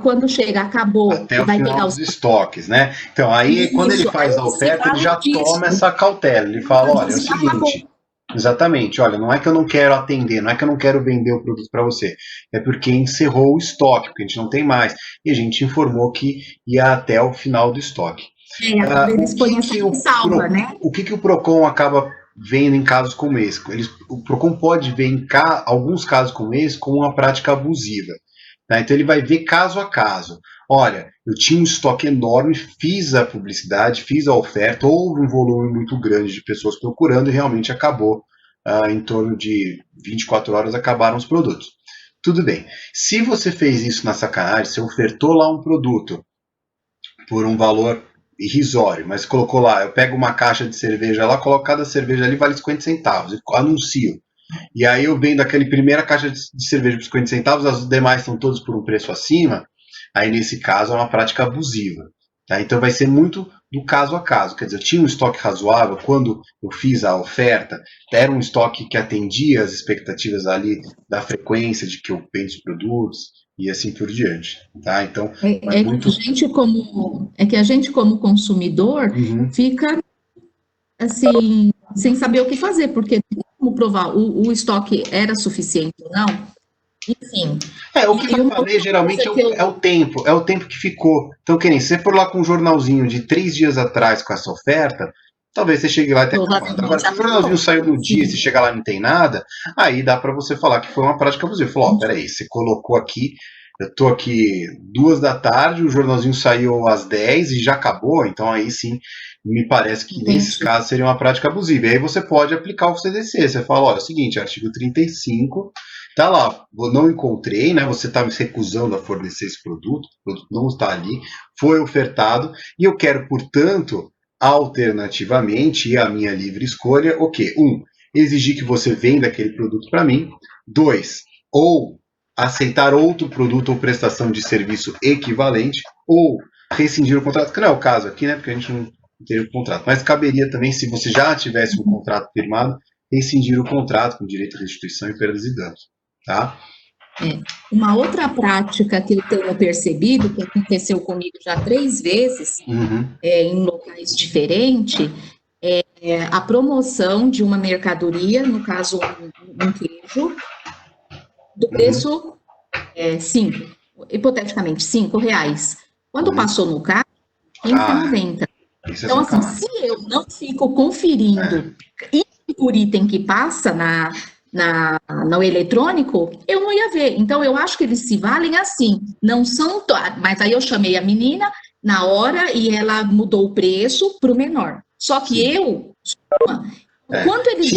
quando chega, acabou,
até o
vai
final
pegar
dos estoques, né? Então, aí quando ele faz a oferta, ele já toma essa cautela. Ele fala, olha, é o seguinte... Exatamente, olha, não é que eu não quero atender, não é que eu não quero vender o produto para você, é porque encerrou o estoque, porque a gente não tem mais, e a gente informou que ia até o final do estoque.
Eles põem essa salva, né?
O que o PROCON acaba vendo em casos como esse? O PROCON pode ver em alguns casos como esse como uma prática abusiva. Tá? Então ele vai ver caso a caso. Olha, eu tinha um estoque enorme, fiz a publicidade, fiz a oferta, houve um volume muito grande de pessoas procurando e realmente acabou, em torno de 24 horas acabaram os produtos. Tudo bem. Se você fez isso na sacanagem, você ofertou lá um produto por um valor irrisório, mas colocou lá, eu pego uma caixa de cerveja lá, coloco cada cerveja ali, vale 50 centavos, e anuncio. E aí eu vendo aquela primeira caixa de cerveja por 50 centavos, as demais estão todas por um preço acima, aí nesse caso é uma prática abusiva. Tá? Então vai ser muito do caso a caso. Quer dizer, eu tinha um estoque razoável quando eu fiz a oferta, era um estoque que atendia as expectativas ali da frequência de que eu vendo os produtos e assim por diante. Tá? Então,
que a gente como consumidor fica assim, sem saber o que fazer, porque como provar o estoque era suficiente ou não. Enfim.
O que vai valer geralmente é o tempo que ficou. Então, se você for lá com um jornalzinho de 3 dias atrás com essa oferta, talvez você chegue lá e tenha acabado. Agora, se o jornalzinho saiu no dia e você chega lá e não tem nada, aí dá para você falar que foi uma prática abusiva. Falou, peraí, você colocou aqui eu tô aqui 2 da tarde, o jornalzinho saiu às 10 e já acabou, então aí sim, me parece que nesses casos seria uma prática abusiva. E aí você pode aplicar o CDC, você fala, olha, é o seguinte, artigo 35, tá lá, eu não encontrei, né, você está me recusando a fornecer esse produto, o produto não está ali, foi ofertado, e eu quero, portanto, alternativamente, e a minha livre escolha, o quê? 1, exigir que você venda aquele produto para mim. 2, ou aceitar outro produto ou prestação de serviço equivalente, ou rescindir o contrato, que não é o caso aqui, né, porque a gente não tem o contrato, mas caberia também, se você já tivesse um contrato firmado, rescindir o contrato com direito à restituição e perdas e danos, tá?
Uma outra prática que eu tenho percebido, que aconteceu comigo já 3 vezes, em locais diferentes, é a promoção de uma mercadoria, no caso um queijo, do preço 5, hipoteticamente, R$5. Quando passou no carro, R$15,90. Então, assim, se eu não fico conferindo por item que passa no eletrônico, eu não ia ver. Então, eu acho que eles se valem assim. Não são... Mas aí eu chamei a menina na hora e ela mudou o preço para o menor. Só que quanto eles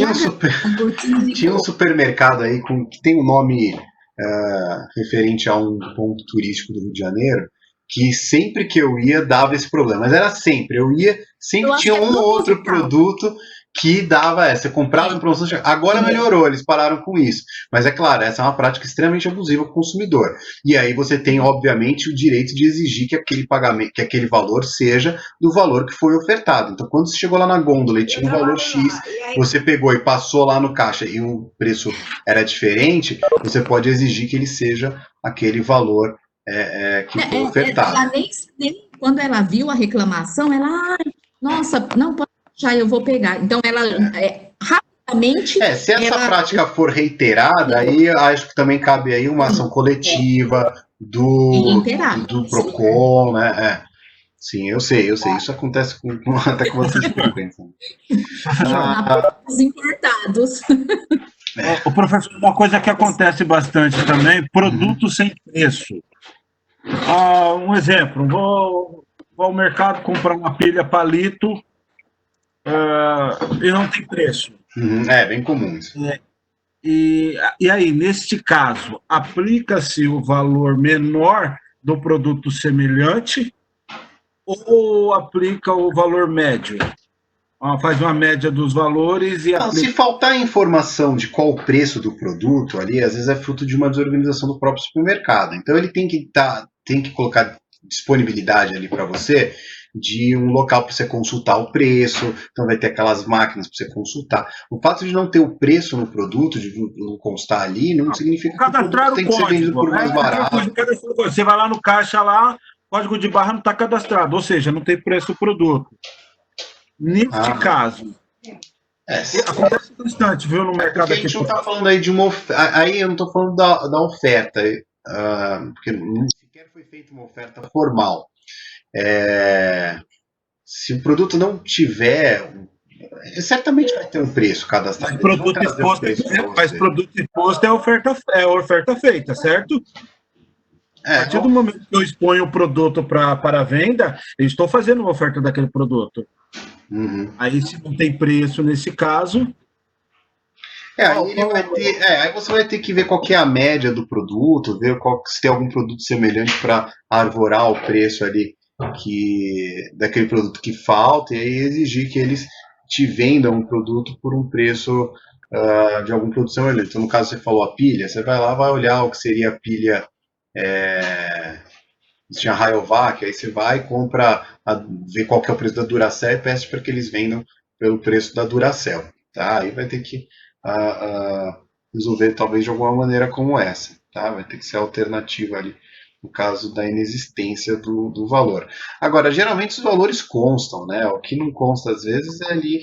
tinha um supermercado aí que tem um nome referente a um ponto turístico do Rio de Janeiro, que sempre que eu ia dava esse problema, mas era sempre, eu ia, sempre tinha um ou outro produto que dava você comprava em promoção, agora melhorou, eles pararam com isso, mas é claro, essa é uma prática extremamente abusiva com o consumidor, e aí você tem obviamente o direito de exigir que aquele pagamento, que aquele valor seja do valor que foi ofertado. Então quando você chegou lá na gôndola e tinha um valor X, você pegou e passou lá no caixa e o preço era diferente, você pode exigir que ele seja aquele valor que foi ofertado.
Ela nem quando ela viu a reclamação, ela, nossa, não pode deixar, eu vou pegar. Então, ela rapidamente...
se essa prática for reiterada, aí acho que também cabe aí uma ação coletiva do PROCON, né? Sim, eu sei, isso acontece até com vocês que estão pensando.
Os importados.
O professor, uma coisa que acontece bastante também, produto sem preço. Um exemplo, vou ao mercado comprar uma pilha palito e não tem preço.
Bem comum isso.
E aí, neste caso, aplica-se o valor menor do produto semelhante ou aplica o valor médio? Faz uma média dos valores e aplica...
Se faltar informação de qual o preço do produto ali, às vezes é fruto de uma desorganização do próprio supermercado. Então ele tem que colocar disponibilidade ali para você de um local para você consultar o preço, então vai ter aquelas máquinas para você consultar. O fato de não ter o preço no produto, de não constar ali, não significa que o produto tem que ser vendido por mais barato.
Você vai lá no caixa lá, código de barra não está cadastrado, ou seja, não tem preço do produto. Neste caso, acontece bastante, viu, no mercado aqui.
A gente não está falando aí de uma oferta, aí eu não estou falando da oferta, porque nem sequer foi feita uma oferta formal. Se o produto não tiver, certamente vai ter um preço cadastrado.
Mas produto exposto é oferta feita, certo? A partir do momento que eu exponho o produto para venda, eu estou fazendo uma oferta daquele produto. Aí, se não tem preço nesse caso...
Aí você vai ter que ver qual que é a média do produto, ver se tem algum produto semelhante para arvorar o preço ali daquele produto que falta, e aí exigir que eles te vendam um produto por um preço de algum produto semelhante. Então, no caso, você falou a pilha, você vai lá, vai olhar o que seria a pilha... tinha Rayovac, aí você vai e compra, vê qual que é o preço da Duracell e pede para que eles vendam pelo preço da Duracell, tá? Aí vai ter que resolver talvez de alguma maneira como essa, tá? Vai ter que ser alternativa ali no caso da inexistência do valor. Agora, geralmente os valores constam, né? O que não consta às vezes é ali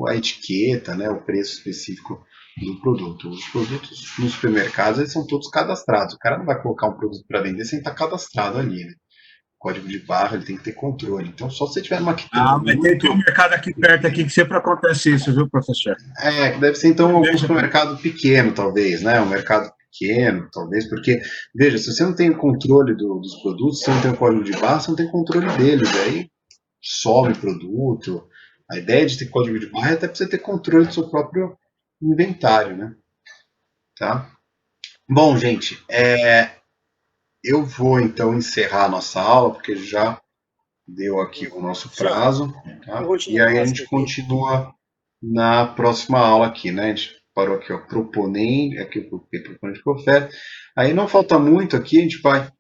a etiqueta, né? O preço específico do produto. Os produtos nos supermercados eles são todos cadastrados. O cara não vai colocar um produto para vender sem estar cadastrado ali, né? O código de barra ele tem que ter controle. Então, só se você tiver uma quitanda.
Mas tem um mercado aqui perto aqui que sempre acontece isso, viu, professor?
Que deve ser então algum supermercado pequeno, talvez, né? Um mercado pequeno, talvez, porque, veja, se você não tem o controle dos produtos, se você não tem o código de barra, você não tem controle deles, aí some produto. A ideia de ter código de barra é até para você ter controle do seu próprio inventário, né? Tá? Bom, gente, eu vou então encerrar a nossa aula, porque já deu aqui o nosso prazo, tá? E aí a gente continua na próxima aula aqui, né? A gente parou aqui, ó, proponente, aqui o proponente que oferta. Aí não falta muito aqui, a gente vai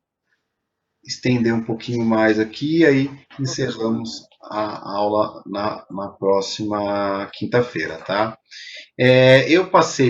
estender um pouquinho mais aqui e aí encerramos a aula na próxima quinta-feira, tá? Eu passei